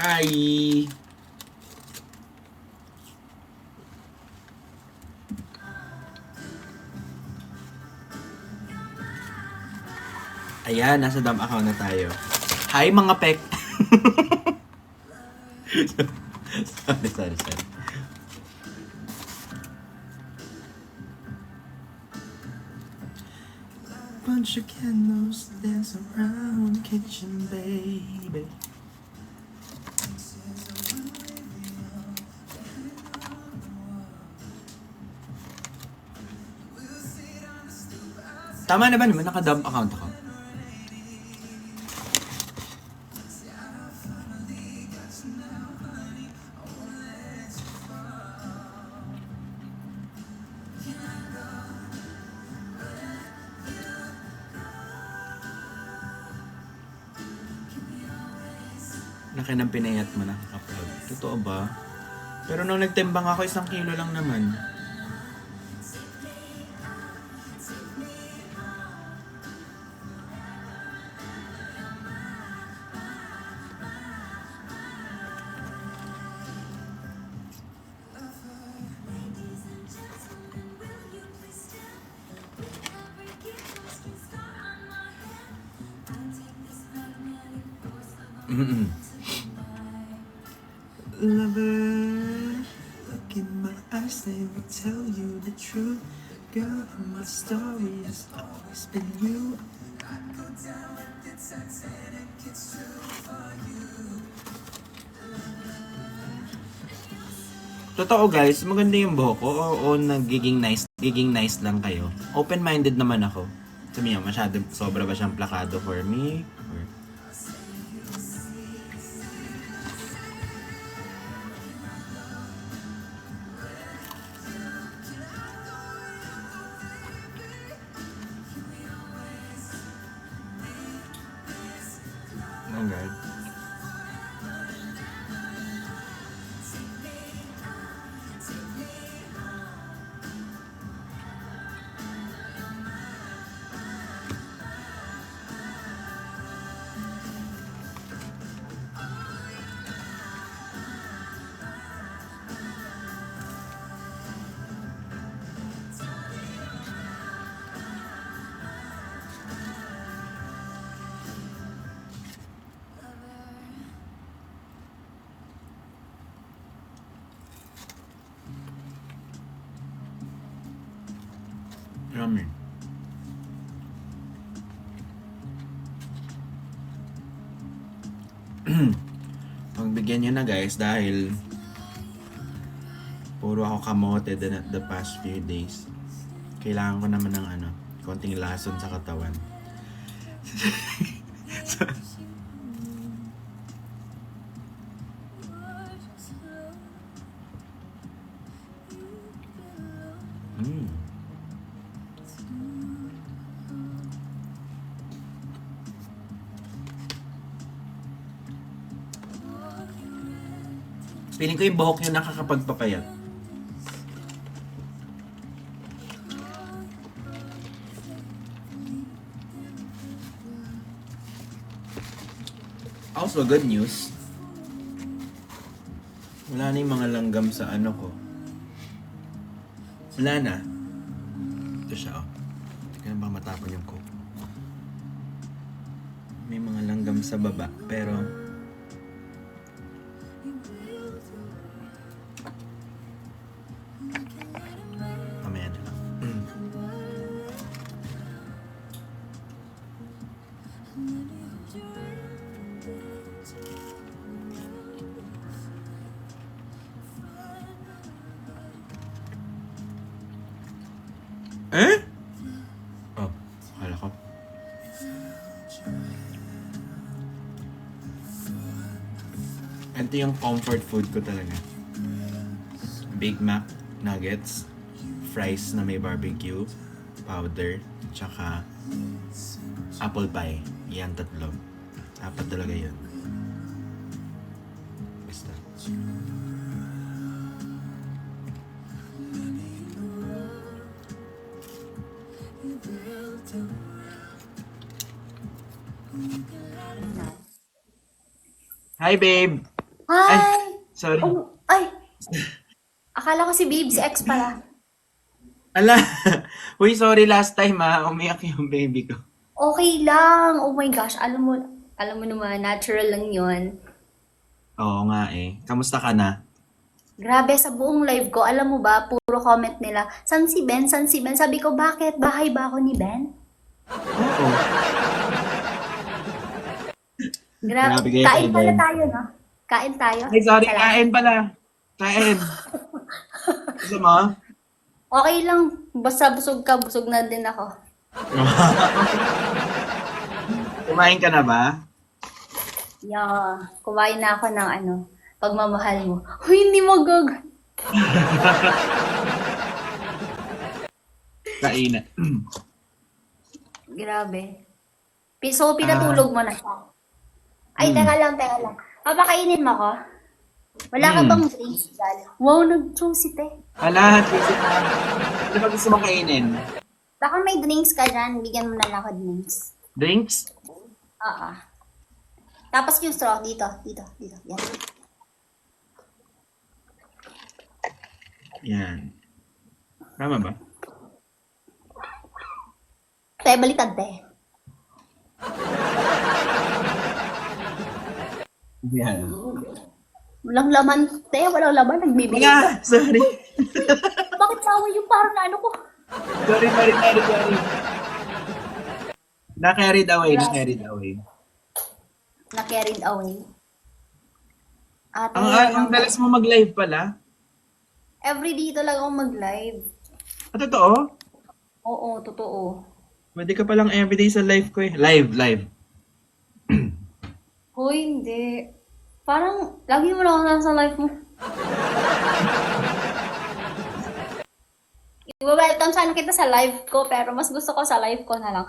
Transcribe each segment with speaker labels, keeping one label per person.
Speaker 1: Hi! Ayan, nasa dump account na tayo. Hi mga pek! sorry. Bunch of candles dance around the kitchen, baby. Tama na ba naman? Naka-dump account ako. Laki ng pinayat mo na kapag. Totoo ba? Pero nung nagtimbang ako, 1 kilo lang naman. Lover, look in my eyes, they will tell you the truth. Girl, my story has always been you. Totoo guys, maganda yung buhok ko o nagiging nice lang kayo. Open-minded naman ako. Sabi niyo, sobra ba siyang plakado for me? Or... Oh God. Yummy. Pagbigyan nyo na guys dahil puro ako kamote din at the past few days. Kailangan ko naman ng konting lason sa katawan. Feeling ko yung buhok nyo nakakapagpapayat. Also, good news. Wala na yung mga langgam sa ko. Wala na. Ito siya, oh. Hindi ko na ba matapon yung coke. May mga langgam sa baba, pero... mamaya na lang. Eh? Oh, akala ko. Ito yung comfort food ko talaga. Big Mac nuggets, fries na may barbecue, powder, tsaka apple pie. Yan, 3. 4 talaga yun. Basta. Hi, babe! Ay,
Speaker 2: Hi!
Speaker 1: sorry.
Speaker 2: Ay! Akala ko si Babe, si X pala.
Speaker 1: Ala, uy, sorry last time umiyak yung baby ko.
Speaker 2: Okay lang. Oh my gosh, alam mo naman, natural lang yon.
Speaker 1: Oo nga eh. Kamusta ka na?
Speaker 2: Grabe, sa buong live ko, alam mo ba, puro comment nila, san si Ben? San si Ben? Sabi ko, bakit? Bahay ba ako ni Ben?
Speaker 1: Oo.
Speaker 2: Grabe.
Speaker 1: Grabe kayo kay
Speaker 2: Kain pala
Speaker 1: Ben.
Speaker 2: tayo, no? Kain tayo.
Speaker 1: Ay, sorry,
Speaker 2: Salamat.
Speaker 1: kain pala. Kain. Gusto mo?
Speaker 2: Okay lang. Basta busog ka, busog na din ako.
Speaker 1: Kumain ka na ba?
Speaker 2: Yeah. Kumain na ako ng pagmamahal mo. Uy, hindi magag.
Speaker 1: Kain.
Speaker 2: Grabe. So, pinatulog mo na siya. Ay,
Speaker 1: Hmm.
Speaker 2: teka lang. Papakainin mo ko? Wala ka
Speaker 1: Hmm.
Speaker 2: bang drinks dyan? Wow, nag-juicy te.
Speaker 1: Ala, busy ka. Ano ba gusto mong kainin?
Speaker 2: Baka may drinks ka dyan, bigyan mo na lang ako drinks.
Speaker 1: Drinks?
Speaker 2: Oo. Tapos yung straw, dito. Yan.
Speaker 1: Yan. Tama ba?
Speaker 2: Te, baliktad te.
Speaker 1: Yan.
Speaker 2: Walang laman, te. Walang laman, nagbibigay ka.
Speaker 1: Wala, sorry.
Speaker 2: Bakit sawa yung parang na ko?
Speaker 1: Sorry. Na-carried away.
Speaker 2: Na-carried away. Ate,
Speaker 1: Ang dalas mo mag-live pala?
Speaker 2: everyday talaga ako mag-live.
Speaker 1: Totoo?
Speaker 2: Oo, totoo.
Speaker 1: Pwede ka palang everyday sa live ko eh. Live.
Speaker 2: Hoy, hindi. Parang, lagi mo lang ako nasa life mo. I-welcome sana kita sa live ko, pero mas gusto ko sa live ko na lang.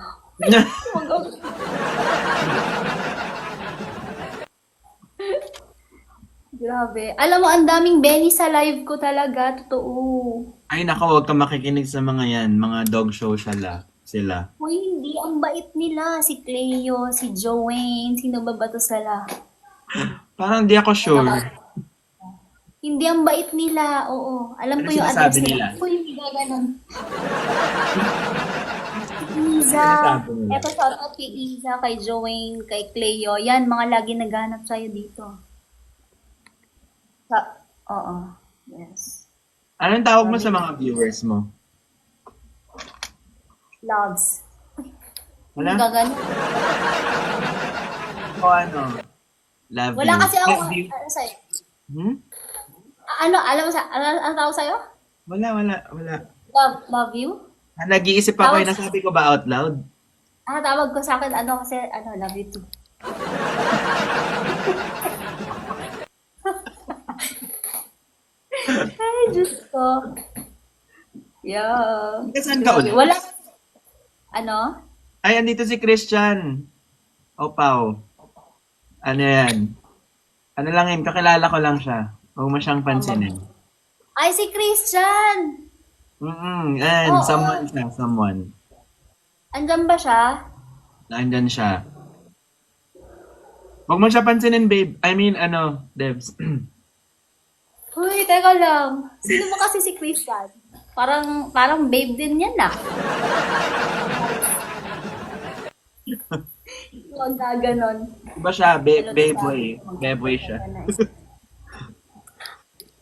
Speaker 2: Grabe. Alam mo, ang daming Benny sa live ko talaga. Totoo.
Speaker 1: Ay nako, huwag ka makikinig sa mga yan. Mga dog social sila.
Speaker 2: Hoy, hindi. Ang bait nila. Si Cleo, si Joanne, sino ba ba to sila?
Speaker 1: Parang di ako sure.
Speaker 2: Hindi, ang bait nila. Oo. Alam
Speaker 1: Ano
Speaker 2: ko yung
Speaker 1: sinasabi
Speaker 2: address
Speaker 1: nila?
Speaker 2: nila. Hoy, hindi gaganon. Iza.
Speaker 1: Sinasabi nila?
Speaker 2: Eto, shout out kay Iza, kay Joanne, kay Cleo. Yan, mga lagi naghanap sa'yo dito. Oo. Yes.
Speaker 1: Anong tawag mo sa mga viewers mo?
Speaker 2: Loves. Hindi
Speaker 1: Wala?
Speaker 2: gaganon.
Speaker 1: O ano? Love
Speaker 2: Wala
Speaker 1: you.
Speaker 2: kasi ako,
Speaker 1: Love you.
Speaker 2: ano sa'yo?
Speaker 1: Hmm?
Speaker 2: Alam mo ano tawag sa'yo?
Speaker 1: Wala.
Speaker 2: Love you?
Speaker 1: Nag-iisip ako
Speaker 2: Tawag-
Speaker 1: nasabi ko ba out loud?
Speaker 2: Tawag ko sa akin, kasi, love you too. Ay, Diyos ko. Yeah.
Speaker 1: Saan ka ulit?
Speaker 2: Wala. Ano?
Speaker 1: Ay, andito si Christian. Opaw. Ano yan? Ano lang yun, kakilala ko lang siya. Huwag mo siyang pansinin.
Speaker 2: Ay, si Christian!
Speaker 1: And
Speaker 2: Oo.
Speaker 1: someone.
Speaker 2: Andyan ba siya?
Speaker 1: Nandyan siya. Huwag mo siya pansinin, babe. I mean, Debs.
Speaker 2: Uy, teka lang. Sino ba kasi si Christian? Parang babe din yan Huwag ka ganon.
Speaker 1: Diba siya, beboy siya.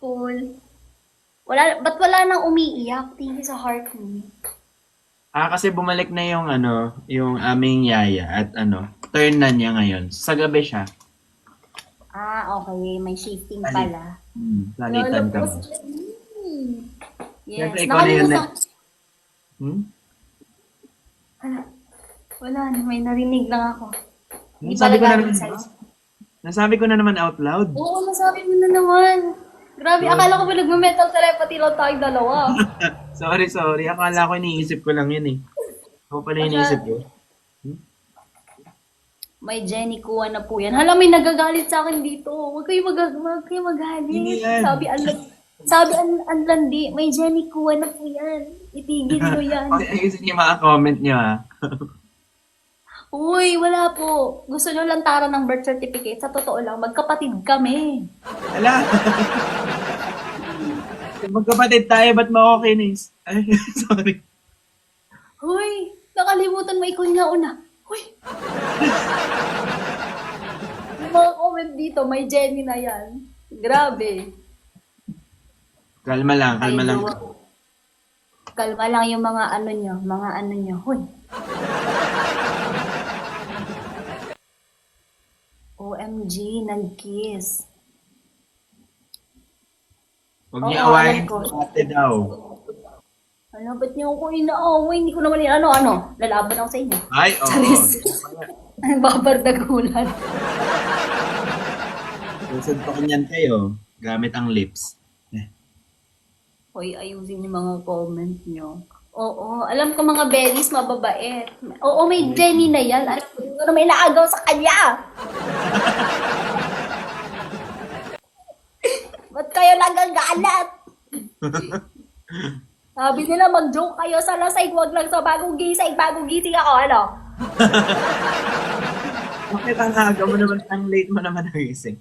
Speaker 2: Cool. Ba't wala nang umiiyak? Tingin sa heart mo.
Speaker 1: Kasi bumalik na yung aming yaya at turn na niya ngayon. Sa gabi siya.
Speaker 2: Okay. May shifting pala.
Speaker 1: Salitan ka
Speaker 2: Lolo
Speaker 1: mo.
Speaker 2: po si- Yes.
Speaker 1: Siyempre, ikaw na yun
Speaker 2: Wala, may narinig lang ako. Hindi
Speaker 1: Nasabi ko
Speaker 2: pala
Speaker 1: na
Speaker 2: galing
Speaker 1: naman,
Speaker 2: sa'yo.
Speaker 1: nasabi ko na naman out loud.
Speaker 2: Oo, nasabi mo na naman. Grabe, akala ko ba nagme-mental telepathy lang tayong dalawa.
Speaker 1: Sorry. Akala ko iniisip ko lang yun eh. Ako pala iniisip ko.
Speaker 2: May Jenny Kuha na po yan. Hala, may nagagalit sa akin dito. Huwag kayo magalit.
Speaker 1: Hindi yan.
Speaker 2: Sabi ang landi, may Jenny Kuha na po yan. Itigil nyo yan.
Speaker 1: Ayusin yung mga comment nyo ha.
Speaker 2: Uy, wala po. Gusto nyo lantaran ng birth certificate? Sa totoo lang, magkapatid kami.
Speaker 1: Ala! Magkapatid tayo, ba't mo ako kinis? Ay, sorry.
Speaker 2: Uy, nakalimutan mo ikaw nga una. Uy! Yung mga comment dito, may Jenny na yan. Grabe.
Speaker 1: Kalma lang, kalma lang.
Speaker 2: Kalma lang yung mga ano nyo. Huy. OMG, nag-kiss.
Speaker 1: Huwag niyo
Speaker 2: Oo,
Speaker 1: awayin
Speaker 2: alam ko.
Speaker 1: si ate daw.
Speaker 2: Ano, ba't niyo ako inaaway? Hindi ko naman ano. Lalaban ako sa inyo.
Speaker 1: Ay, oo.
Speaker 2: Charis. Ang babardagulan.
Speaker 1: Susuntokin yan kayo. Gamit ang lips.
Speaker 2: Hoy, ayusin yung mga comment nyo. Oo, alam ko mga bellies mababait. Oo, may Jenny na yan. Alam ko, hindi ko na may naagaw sa kanya. Ba't kayo nagagalat? Sabi nila mag-joke kayo sa lasay, huwag lang sa bagong gising. Bagong gising ako, ano?
Speaker 1: Bakit ang aga mo naman, ang late mo naman nagising?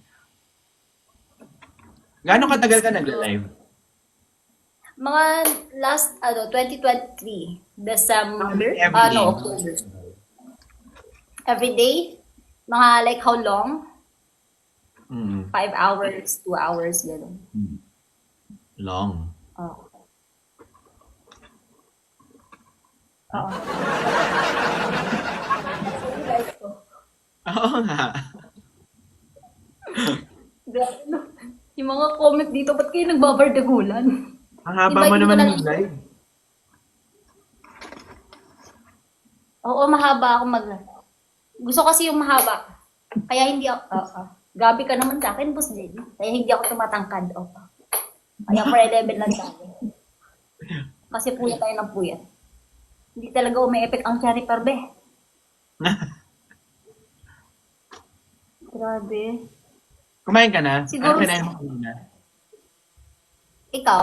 Speaker 1: Gaano katagal ka nag-live?
Speaker 2: Mga last, 2023, December,
Speaker 1: Every day.
Speaker 2: October. Every day? Mga like how long?
Speaker 1: Mm.
Speaker 2: 5 hours, 2 hours, gano'n.
Speaker 1: Long.
Speaker 2: Oo. Oo.
Speaker 1: Oo nga.
Speaker 2: Grabe, no? Yung mga comment dito, ba't kayo nagbabardagulan?
Speaker 1: Ang haba
Speaker 2: Invite
Speaker 1: mo
Speaker 2: mo
Speaker 1: naman
Speaker 2: na
Speaker 1: ng live.
Speaker 2: Oo, mahaba ako Gusto kasi yung mahaba. Kaya hindi ako, gabi ka naman sa akin, Boss Jenny. Kaya hindi ako tumatangkad. Kaya for 11 lang sa akin. Kasi puyat tayo ng puyat. Hindi talaga umi-effect ang cherry perbe. Grabe.
Speaker 1: Kumain ka na?
Speaker 2: Siguro-
Speaker 1: Ano kinain mo kanina?
Speaker 2: Ikaw?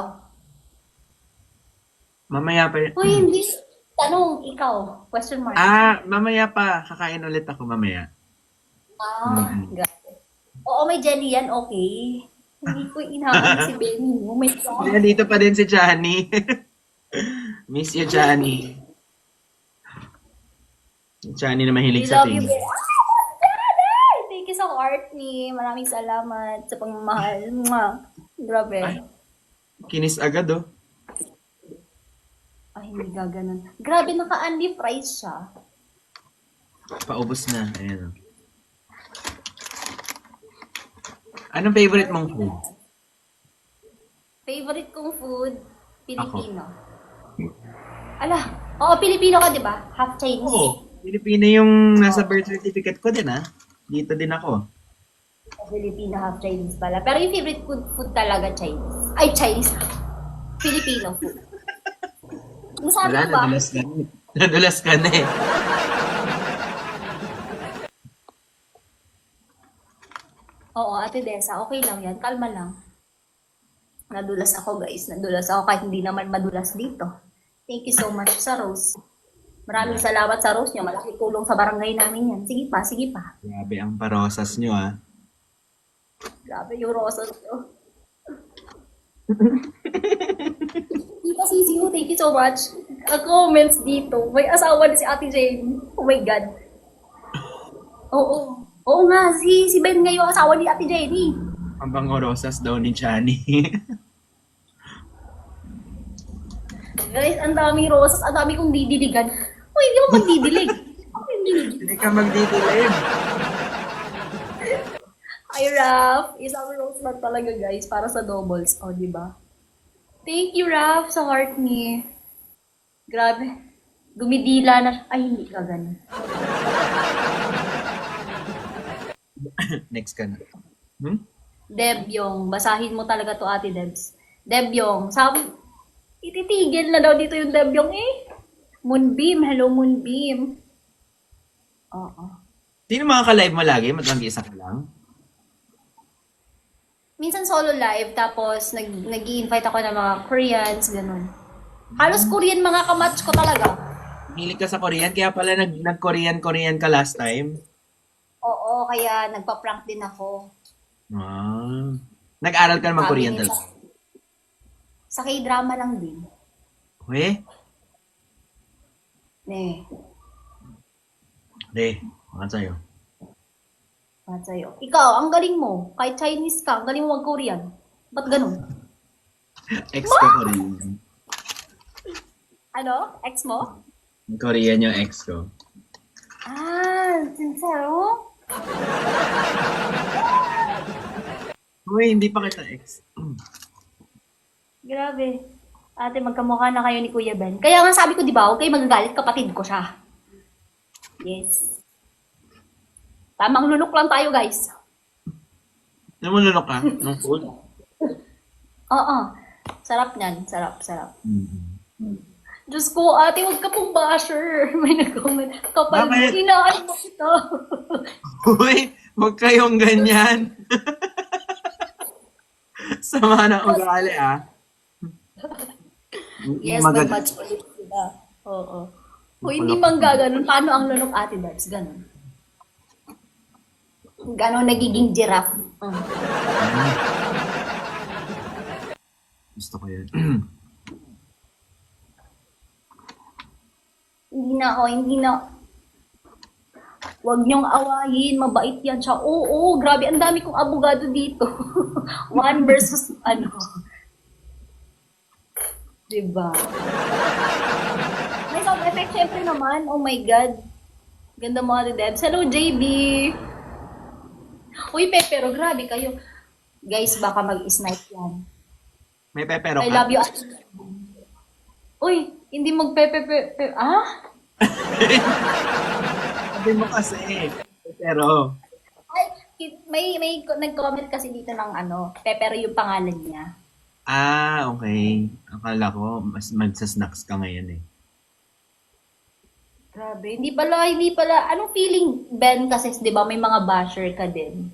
Speaker 1: Mamaya pa.
Speaker 2: Uy, hindi. Tanong, ikaw? Question mark.
Speaker 1: Mamaya pa. Kakain ulit ako mamaya.
Speaker 2: Grabe. Oo, may Jenny yan, okay. Hindi ko inaano si Benny. Oh my God.
Speaker 1: Dito pa din si Johnny. Miss you, Johnny. Johnny na mahilig
Speaker 2: We
Speaker 1: sa
Speaker 2: love you,
Speaker 1: tingin.
Speaker 2: Benny. Thank you sa heart ni. Maraming salamat sa pagmamahal. Mwah. Grabe.
Speaker 1: Ay. Kinis agad, oh.
Speaker 2: Ay, hindi gaganon. Grabe, naka-unli price siya.
Speaker 1: Paubos na. Ayan, oh. Anong favorite mong food?
Speaker 2: Favorite kong food, Filipino. Ala, oo, Pilipino ka, di ba? Half Chinese.
Speaker 1: Oo. Pilipino yung nasa birth certificate ko din, ah. Dito din ako.
Speaker 2: Filipino, half Chinese pala. Pero yung favorite food talaga Chinese. Ay, Chinese. Filipino food. Masabi
Speaker 1: Wala,
Speaker 2: ko ba?
Speaker 1: nadulas ka na. Nadulas ka na eh.
Speaker 2: Oo, Ate Desa, okay lang yan. Kalma lang. Nadulas ako, guys. Nadulas ako kahit hindi naman madulas dito. Thank you so much sa Rose. Maraming salamat sa Rose nyo. Malaki tulong sa barangay namin yan. Sige pa, sige pa.
Speaker 1: Grabe ang parosas nyo, ah.
Speaker 2: Grabe yung rosas nyo. Tita Sisiu, thank you so much. Comments dito. May asawa na si Ate Jane. Oh my God. Oo. Oo nga, si Ben ngayon asawa ni Ate Jenny.
Speaker 1: Ang bango rosas daw ni Johnny.
Speaker 2: Guys, ang daming rosas, ang dami kong didiligan. Uy, hindi ako magdidilig. Ako yung didilig.
Speaker 1: Hindi ka magdidilim.
Speaker 2: Ay, Raph. Isang rose lang talaga, guys, para sa doubles. O, di ba? Thank you, Raph, sa heart ni. Grabe. Dumidila na. Ay, hindi ka ganun.
Speaker 1: Next ka na.
Speaker 2: Debyong, basahin mo talaga to, Ate Debs. Debyong, sabi, ititigil na daw dito yung Debyong eh. Moonbeam, hello Moonbeam. Oo.
Speaker 1: Sino mga ka-live mo lagi? Mag-isa ka lang?
Speaker 2: Minsan solo live, tapos nag-i-invite ako ng mga Koreans, ganun. Halos Korean mga kamatch ko talaga.
Speaker 1: Hilig ka sa Korean, kaya pala nag-Korean ka last time.
Speaker 2: Oo, kaya nagpa-prank din ako.
Speaker 1: Ah. Nag-aral ka naman
Speaker 2: Sabi
Speaker 1: Korean
Speaker 2: niya
Speaker 1: talaga.
Speaker 2: sa K-drama lang din.
Speaker 1: We,
Speaker 2: Eh,
Speaker 1: mga sa'yo.
Speaker 2: at sa'yo. Ikaw, ang galing mo. Kahit Chinese ka, ang galing mo mag-Korean. Ba't ganun?
Speaker 1: Ex ko Korean.
Speaker 2: Ano? Ex mo?
Speaker 1: Korean yung ex ko.
Speaker 2: Ah, sincero?
Speaker 1: Uy, hindi pa kita ex.
Speaker 2: Grabe. Ate, magkamukha na kayo ni Kuya Ben. Kaya nga sabi ko, di ba, huwag kayo magagalit, kapatid ko siya. Yes. Tamang lunok lang tayo, guys.
Speaker 1: Namulunok ka? Nung food?
Speaker 2: Oo. Sarap niyan. Sarap, sarap.
Speaker 1: Mm-hmm.
Speaker 2: Diyos ko, ate, huwag ka pong basher. May nag-comment. Kapal mo,
Speaker 1: Bakit?
Speaker 2: inaan mo kita.
Speaker 1: Uy, huwag kayong ganyan. Sama na ugali, ah.
Speaker 2: Yes,
Speaker 1: Maganda.
Speaker 2: mag-batch ulit sila. Oo. Kung hindi man gaganon, paano ang lunok, ate Darbs? Ganon. Ganon nagiging giraffe.
Speaker 1: Gusto ko yun.
Speaker 2: Hindi na. Huwag niyong awayin, mabait yan siya. Oo, grabe, ang dami kong abogado dito. One versus ano. Diba? May sound effect syempre naman. Oh my God. Ganda mo, Ate Debs. Hello, JB. Uy, pero grabe kayo. Guys, baka mag-snipe yan.
Speaker 1: May pepero
Speaker 2: I
Speaker 1: ka?
Speaker 2: love you. Uy, hindi magpepepe. Ah?
Speaker 1: Sabi mo kasi. Pepero.
Speaker 2: Ay, may nag-comment kasi dito ng ano, Pepero yung pangalan niya.
Speaker 1: Ah, okay. Akala ko, mas magsasnacks ka ngayon eh.
Speaker 2: Grabe, hindi pala. Anong feeling, Ben, kasi, di ba, may mga basher ka din?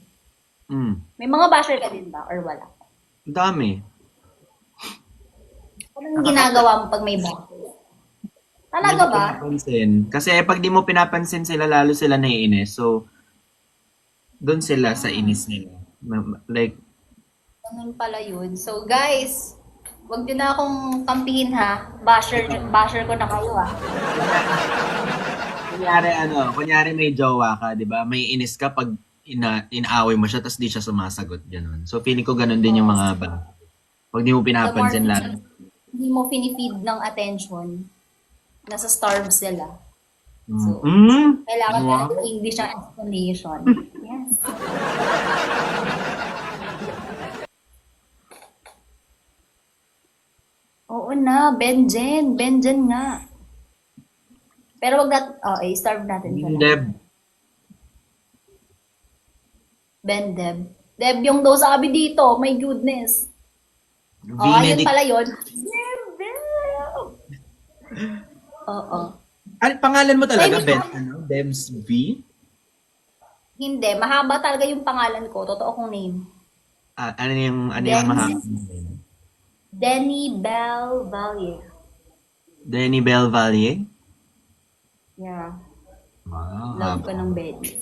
Speaker 1: Mm.
Speaker 2: May mga basher ka din ba? Or wala?
Speaker 1: Ang dami.
Speaker 2: Anong ginagawa mo pag may basher? Talaga
Speaker 1: Hindi mo
Speaker 2: ba?
Speaker 1: pinapansin. Kasi pag di mo pinapansin sila, lalo sila naiinis. So, doon sila sa inis nila. Like,
Speaker 2: Ganun pala yun. So, guys, wag nyo na akong kampihin ha. Basher ko na kayo ha.
Speaker 1: kunyari may jowa ka, di ba? May inis ka pag inaaway mo siya, tapos di siya sumasagot. Ganun. So, feeling ko ganun din yung mga ba. Pag di mo
Speaker 2: The more
Speaker 1: pinapansin lalo.
Speaker 2: hindi mo finifeed ng attention, nasa starve sila. So,
Speaker 1: Mm.
Speaker 2: kailangan
Speaker 1: Wow.
Speaker 2: talaga English ang explanation. Yes. Oo na, Benjen. Benjen nga. Pero wag natin, i-starve natin siya.
Speaker 1: Deb.
Speaker 2: Ben Deb. Deb yung daw sabi dito, my goodness. Oh, ayun
Speaker 1: Benedict.
Speaker 2: pala yun. Deb! Oo.
Speaker 1: Ano, pangalan mo talaga,
Speaker 2: Ay,
Speaker 1: Ben? Ano? Debs V?
Speaker 2: Hindi, mahaba talaga yung pangalan ko. Totoo kong name.
Speaker 1: Ah, ano yung
Speaker 2: Dennis.
Speaker 1: mahaba?
Speaker 2: Denny Bell Valier.
Speaker 1: Denny Belvalier?
Speaker 2: Yeah.
Speaker 1: Wow.
Speaker 2: Love ko ng Betty.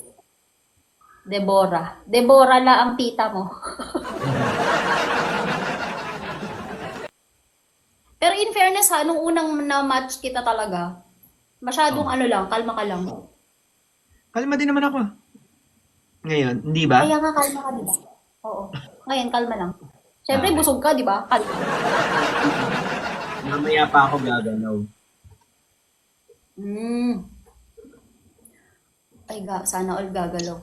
Speaker 2: Deborah. Deborah la ang tita mo. Pero in fairness ha, nung unang na-match kita talaga, masyadong ano lang, kalma ka lang.
Speaker 1: Kalma din naman ako. Ngayon, hindi ba?
Speaker 2: Kaya nga kalma ka, di ba? Oo. Ngayon, kalma lang. Siyempre, busog ka, di ba? Kalma.
Speaker 1: Mamaya pa ako gagalaw.
Speaker 2: Ay, sana all gagalaw.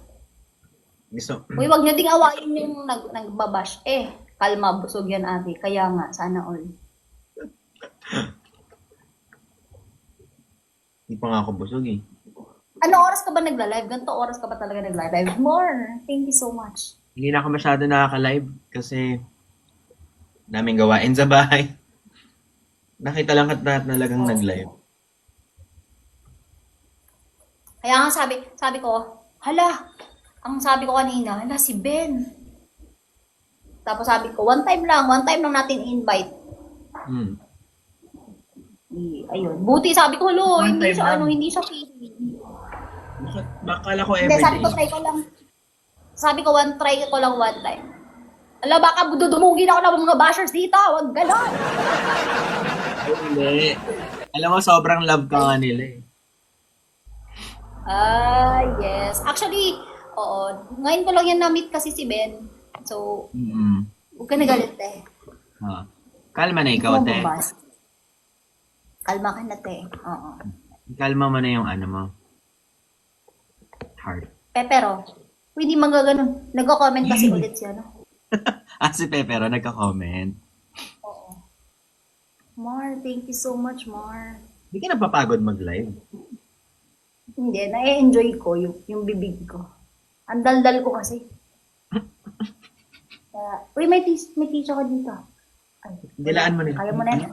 Speaker 1: Gusto.
Speaker 2: Uy, wag niyo ding awayin yung nagbabash. Kalma, busog yan ate. Kaya nga, sana all.
Speaker 1: Hindi pa nga ako busog eh.
Speaker 2: Ano oras ka ba nagla-live? Ganito oras ka ba talaga nagla-live? More. Thank you so much.
Speaker 1: Hindi na ako masyado nakaka-live kasi daming gawain sa bahay. Nakita lang at talagang nag-live.
Speaker 2: Kaya nga sabi ko, hala, ang sabi ko kanina, hala si Ben. Tapos sabi ko, one time lang natin invite. Ayun. Buti sabi ko, lo,
Speaker 1: One
Speaker 2: hindi
Speaker 1: time
Speaker 2: siya,
Speaker 1: lang.
Speaker 2: hindi siya feeling.
Speaker 1: Bakala ko
Speaker 2: Hindi, sabi ko,
Speaker 1: everyday.
Speaker 2: try ko lang. Sabi ko, try ko lang one time. Ala, baka dudumugin ako ng mga bashers dito. Huwag ganon.
Speaker 1: Hindi. Alam mo, sobrang love ka nga nila eh.
Speaker 2: Yes. Actually, oo. Ngayon ko lang yan na-meet kasi si Ben. So,
Speaker 1: Mm-mm.
Speaker 2: huwag ka nagalit eh.
Speaker 1: Ah. Kalma na ikaw, te.
Speaker 2: Bumabas. Kalma ka na, te. Oo.
Speaker 1: Kalma mo na yung ano mo. Heart.
Speaker 2: Pero, hindi magaganon. Nagko-comment kasi ulit siya, no?
Speaker 1: Si Pepero nagka-comment.
Speaker 2: Oo. Mar, thank you so much, Mar.
Speaker 1: Hindi ka napapagod mag-live.
Speaker 2: Hindi, na-enjoy ko yung bibig ko. Ang daldal ko kasi. Uy, may tissue ka dito. Ay,
Speaker 1: Dilaan mo na.
Speaker 2: kaya mo na yan.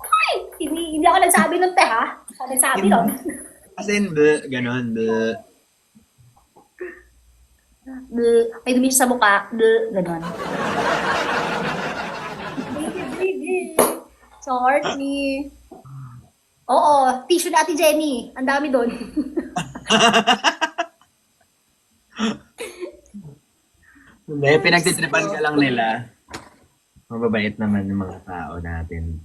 Speaker 2: Ay! Hindi ako nagsabi nun, te, ha? Ako nagsabi nun.
Speaker 1: As in, ganon,
Speaker 2: May dumi siya sa mukha. Ganon. Sorry. Oo, tissue na Ate Jenny. Ang dami doon.
Speaker 1: Hindi, pinagtitripan ka lang nila. Mababait naman yung mga tao natin.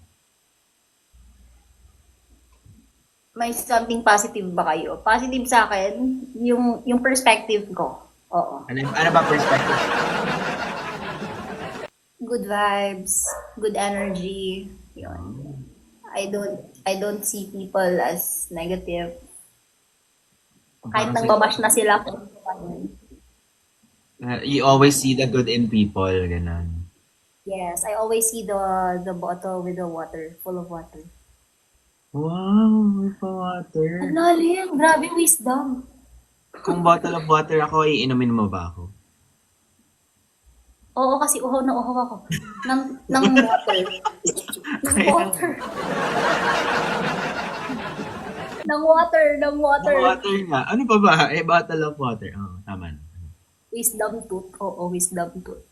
Speaker 2: May something positive ba kayo? Positive sa akin, yung perspective ko. Oo.
Speaker 1: Ano ba perspective?
Speaker 2: Good vibes, good energy. Yun. I don't see people as negative. Kahit nang babash na sila.
Speaker 1: You always see the good in people, ganon.
Speaker 2: Yes, I always see the bottle with the water, full of water.
Speaker 1: Wow, may pa-water.
Speaker 2: Ang lalim, grabe wisdom.
Speaker 1: Kung bottle of water ako, iinumin mo ba ako?
Speaker 2: Oo, kasi uhaw na uhaw ako. Ng water. Ng water. ng water.
Speaker 1: Ang water nga. Ano pa ba? Bottle of water. Oh, tama na.
Speaker 2: Wisdom tooth. Oo, wisdom tooth.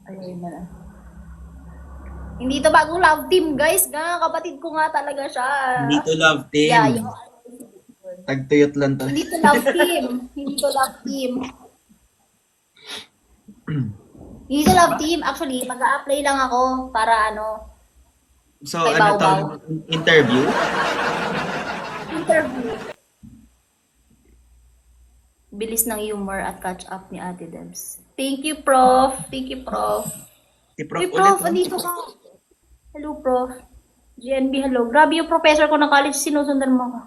Speaker 2: Ayun na. Hindi to bagong love team, guys. Kapatid ko nga talaga siya.
Speaker 1: Hindi to love team.
Speaker 2: Yeah, yung,
Speaker 1: Tagtuyot lang to.
Speaker 2: hindi to love team. Hindi to love team. Hindi to love team. Actually, mag-a-apply lang ako para
Speaker 1: So,
Speaker 2: Kay
Speaker 1: ano to?
Speaker 2: Baw-Baw.
Speaker 1: Interview?
Speaker 2: interview. Bilis ng humor at catch up ni Ate Debs. Thank you, Prof. Thank you, Prof.
Speaker 1: Si Prof
Speaker 2: Hey, Prof,
Speaker 1: ulit.
Speaker 2: andito ka. Hello, Prof. GNB, hello. Grabe yung professor ko ng college, sinusundan mo ako.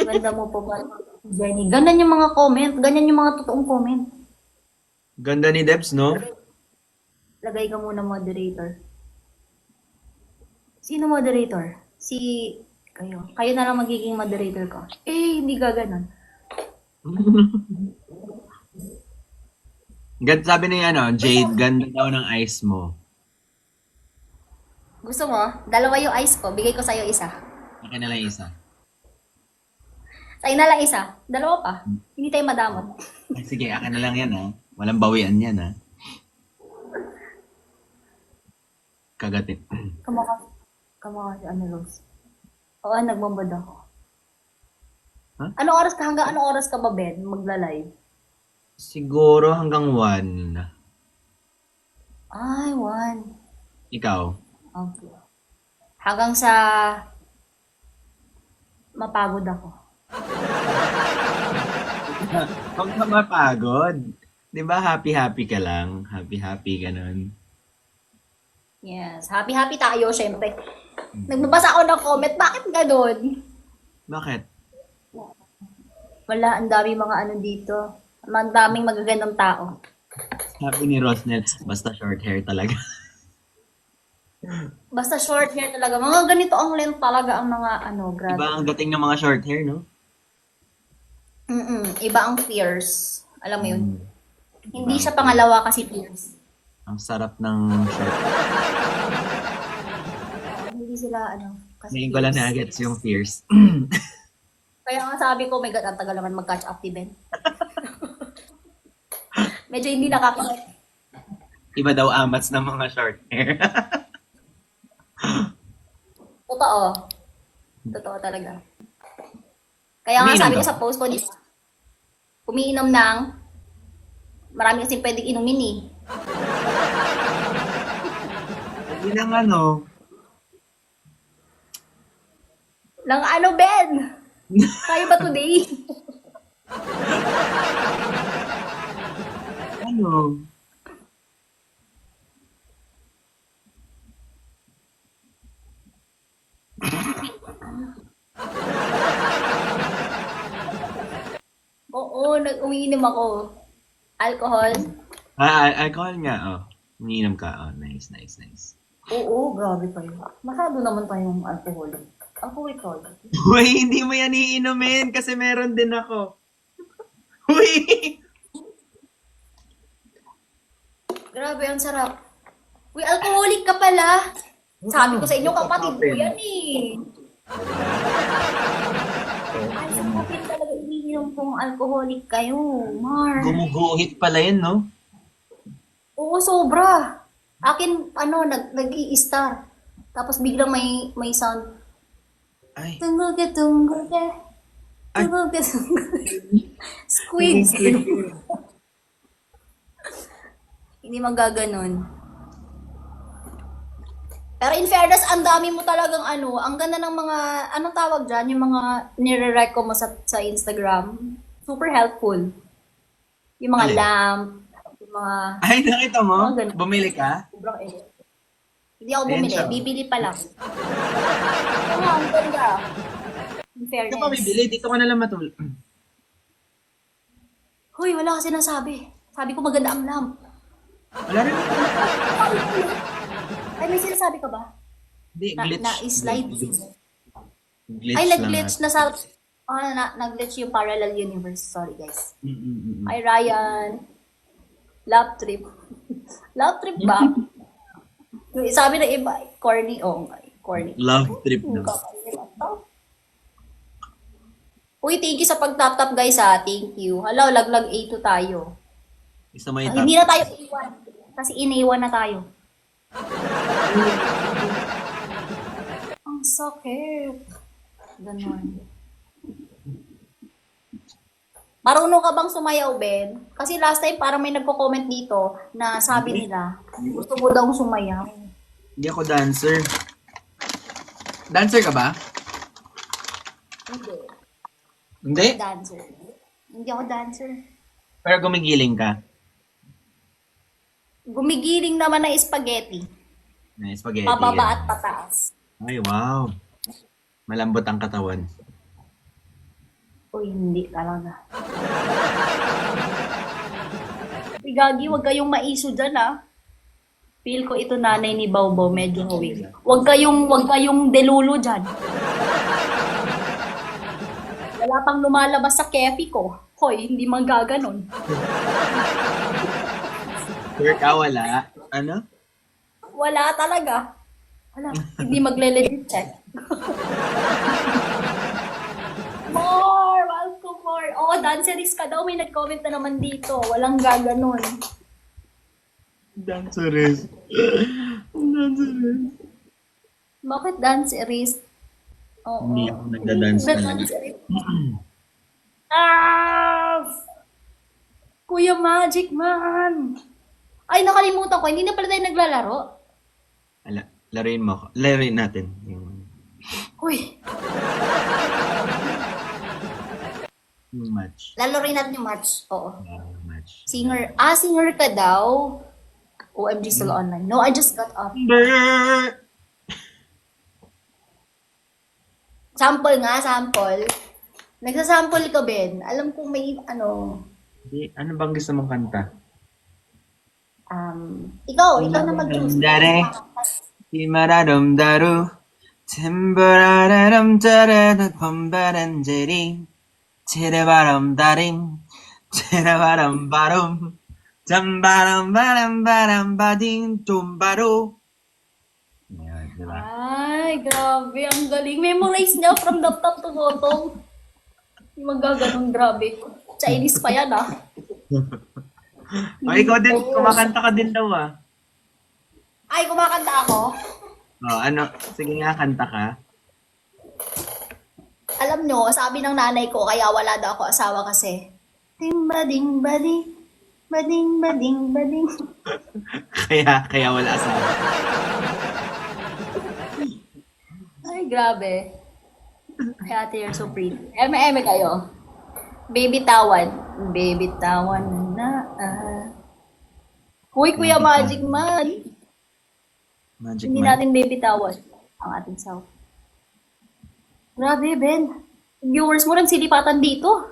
Speaker 2: Ganda mo po ba? Jenny, ganyan yung mga comment. Ganyan yung mga totoong comment.
Speaker 1: Ganda ni Debs, no?
Speaker 2: Lagay ka muna moderator. Sino moderator? Kayo. Kayo na lang magiging moderator ko. Hindi ka ganun.
Speaker 1: Sabi ni Jade, ganda daw ng eyes mo.
Speaker 2: Gusto mo? Dalawa yung ice ko. Bigay ko sa'yo isa.
Speaker 1: Akin na lang isa.
Speaker 2: Sa'yo na lang isa. Dalawa pa. Hindi tayo madamot.
Speaker 1: Sige, akin na lang yan, ha? Walang bawian yan, ha? Kagatin.
Speaker 2: Kamukha si Rose. Oo, nagmamad ako.
Speaker 1: Huh?
Speaker 2: Hanggang anong oras ka ba, Ben? Magla-live?
Speaker 1: Siguro hanggang 1.
Speaker 2: Ay, 1.
Speaker 1: Ikaw?
Speaker 2: Okay. Hanggang sa mapagod ako.
Speaker 1: Huwag ka mapagod. Di ba happy-happy ka lang? Happy-happy ka nun.
Speaker 2: Yes. Happy-happy tayo, syempre. Nagbabasa ako ng comment. Bakit ganun?
Speaker 1: Bakit?
Speaker 2: Wala, ang dami mga dito. Ang daming magagandang tao.
Speaker 1: Happy ni Rosnets, basta short hair talaga.
Speaker 2: Basta short hair talaga. Mga ganito ang length talaga ang mga grabe.
Speaker 1: Iba ang dating ng mga short hair, no?
Speaker 2: Iba ang fierce. Alam mo yun? Hindi
Speaker 1: Iba
Speaker 2: siya
Speaker 1: ang
Speaker 2: pangalawa kasi fierce.
Speaker 1: Ang sarap ng short hair.
Speaker 2: Hindi sila kasi
Speaker 1: Ngayon ko lang
Speaker 2: fierce.
Speaker 1: na-gets yung fierce.
Speaker 2: Kaya nga sabi ko, my God, ang tagal naman mag-catch up ni Ben. Medyo hindi nakaka...
Speaker 1: Iba daw amats ng mga short hair.
Speaker 2: Totoo. Totoo talaga. Kaya nga
Speaker 1: Umiinom
Speaker 2: sabi
Speaker 1: ka
Speaker 2: ko sa
Speaker 1: ba?
Speaker 2: post ko, di ba? Umiinom ng, marami kasi pwedeng inumin eh.
Speaker 1: Hindi lang ano.
Speaker 2: Lang ano, Ben? Tayo ba today?
Speaker 1: Ano?
Speaker 2: Oo, umiinom ako. Alcohol?
Speaker 1: Alcohol nga, oh. Umiinom ka, oh. Nice, nice, nice.
Speaker 2: Oo, grabe kayo. Masyado naman tayong alcoholic. Ako ikaw.
Speaker 1: Uy, hindi mo yan iinumin kasi meron din ako. Uy!
Speaker 2: Grabe, ang sarap. Uy, alcoholic ka pala. Sabi ko sa inyo, kapatid ko yan eh. Ay, sa kapatid talaga iniinom kong alcoholic kayo, Mar.
Speaker 1: Gumuguhit pala yan, no?
Speaker 2: Oo, sobra. Akin, ano, nag-i-star. Tapos biglang may sound.
Speaker 1: Ay.
Speaker 2: Tungguge, tungguge.
Speaker 1: Ay.
Speaker 2: Tungguge, tungguge. Squid. Hindi magaganon. Pero in fairness, ang dami mo talagang ano, ang ganda ng mga, anong tawag dyan, yung mga nire-reco mo sa Instagram. Super helpful. Yung mga
Speaker 1: Alin?
Speaker 2: lamp, yung mga,
Speaker 1: Ay, nakita mo?
Speaker 2: mga ganun.
Speaker 1: Bumili ka?
Speaker 2: Sobrang edit. Hindi ako
Speaker 1: Ayan
Speaker 2: bumili,
Speaker 1: siya.
Speaker 2: bibili pa lang. Oo, ang ganda. In
Speaker 1: Hindi ka pa
Speaker 2: fairness.
Speaker 1: bibili, dito ka na lang matulog.
Speaker 2: Hoy, wala ka sinasabi. Sabi ko maganda ang lamp.
Speaker 1: Wala rin.
Speaker 2: Ay, may sinasabi ka ba?
Speaker 1: Hindi,
Speaker 2: Na,
Speaker 1: glitch.
Speaker 2: na-slide.
Speaker 1: Glitch
Speaker 2: Ay,
Speaker 1: lang
Speaker 2: nag-glitch
Speaker 1: natin.
Speaker 2: na sa... nag-glitch yung parallel universe. Sorry, guys.
Speaker 1: Mm-mm-mm.
Speaker 2: Ay, Ryan. Love trip. Love trip ba? Yung sabi ng iba, corny. Oh, corny.
Speaker 1: Love trip
Speaker 2: Yung
Speaker 1: daw.
Speaker 2: kakalimutan to. Uy, thank you sa pag-tap-tap, guys, ha. Thank you. Hello, laglag A2 tayo.
Speaker 1: Isa mo yung
Speaker 2: Hindi na tayo iwan. Kasi iniwan na tayo. Ang sakit. Ganon. Marunong ka bang sumayaw, Ben? Kasi last time parang may nagko-comment dito na sabi nila, gusto mo daw sumayaw.
Speaker 1: Hindi ako dancer. Dancer ka ba?
Speaker 2: Hindi.
Speaker 1: Hindi?
Speaker 2: Dancer. Hindi ako dancer.
Speaker 1: Pero gumigiling ka.
Speaker 2: Gumigiling naman na spaghetti.
Speaker 1: Na spaghetti.
Speaker 2: Pababa at
Speaker 1: ganun.
Speaker 2: pataas.
Speaker 1: Ay, wow. Malambot ang katawan.
Speaker 2: Uy, hindi talaga. Uy, Gagi, huwag kayong maiso dyan, ah. Feel ko ito nanay ni Bawbaw, medyo huwig. Huwag kayong delulo dyan. Wala pang lumalabas sa kefi ko. Hoy, hindi magaganon.
Speaker 1: Sure ka, wala. Ano?
Speaker 2: Wala talaga. Wala, hindi magle-legit check. More! Welcome more! Oo, dancerist ka daw. May nag-comment na naman dito. Walang gaganon.
Speaker 1: Dancerist. Dancerist.
Speaker 2: Bakit dancerist? Oo.
Speaker 1: Hindi ako nagda-dance talaga.
Speaker 2: Dancerist. Ah! Kuya Magic Man! Ay, nakalimutan ko. Hindi na pala tayo naglalaro.
Speaker 1: Ala, laruin mo. Laruin natin.
Speaker 2: Uy,
Speaker 1: Yung match.
Speaker 2: lalaroin natin yung match. Oo.
Speaker 1: Match.
Speaker 2: Singer. Ah, singer ka daw. OMG, still online. No, I just got up.
Speaker 1: Brrr!
Speaker 2: Sample nga, sample. Nagsasample ka, Ben. Alam kong may, ano,
Speaker 1: Ano bang gusto mong kanta?
Speaker 2: ikaw na mag-choose.
Speaker 1: Dare. Imararam daru. Timbararam darada pambaran jeri. Tirebaram darim. Tirebaram barum. Jambaram baram baram bading tumbaro. Yan, diba?
Speaker 2: Ay, grabe. Ang galing. Memorize niya from the top to bottom. Hindi magaganon, grabe. Chinese pa yan, ah.
Speaker 1: O, ikaw din, kumakanta ka din daw ah.
Speaker 2: Ay, kumakanta ako.
Speaker 1: Oh, ano? Sige nga, kanta ka.
Speaker 2: Alam nyo, sabi ng nanay ko, kaya wala daw ako asawa kasi. Ding bading bading, bading bading bading.
Speaker 1: Kaya wala asawa.
Speaker 2: Ay, grabe. Ay, ate, you're so pretty. Eme-eme kayo. Baby tawan. Baby tawan na. Uy, Kuya
Speaker 1: Baby
Speaker 2: Magic
Speaker 1: tawan.
Speaker 2: Man.
Speaker 1: Magic
Speaker 2: Hindi
Speaker 1: man.
Speaker 2: natin baby tawan ang ating self. Grabe, Ben. Viewers mo nagsilipatan dito.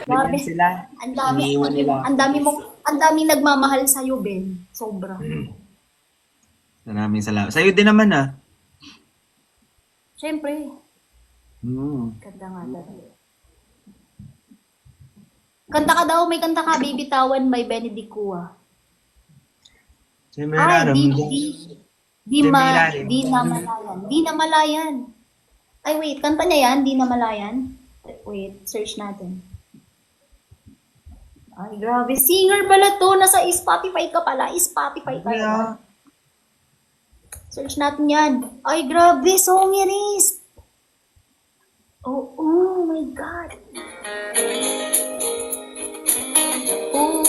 Speaker 2: Grabe.
Speaker 1: Ganyan sila.
Speaker 2: Ang dami,
Speaker 1: Iniiwan nila.
Speaker 2: ang dami nagmamahal sa'yo, Ben. Sobra.
Speaker 1: Maraming salamat. Sa'yo din naman ah.
Speaker 2: Siyempre,
Speaker 1: Hmm.
Speaker 2: ganda nga daw. Kanta ka daw, may kanta ka, Baby Tawan by Benedict Cua.
Speaker 1: Siyempre,
Speaker 2: Ay,
Speaker 1: nararamdaman.
Speaker 2: di na malayan. Di na malayan. Ay, wait, kanta niya yan, di na malayan. Wait, search natin. Ay, grabe, singer pala to. Nasa Spotify ka pala. Spotify ka
Speaker 1: Kaya,
Speaker 2: pala. Search natin yan. Ay, grabe, songerist. Oh my God. Oh.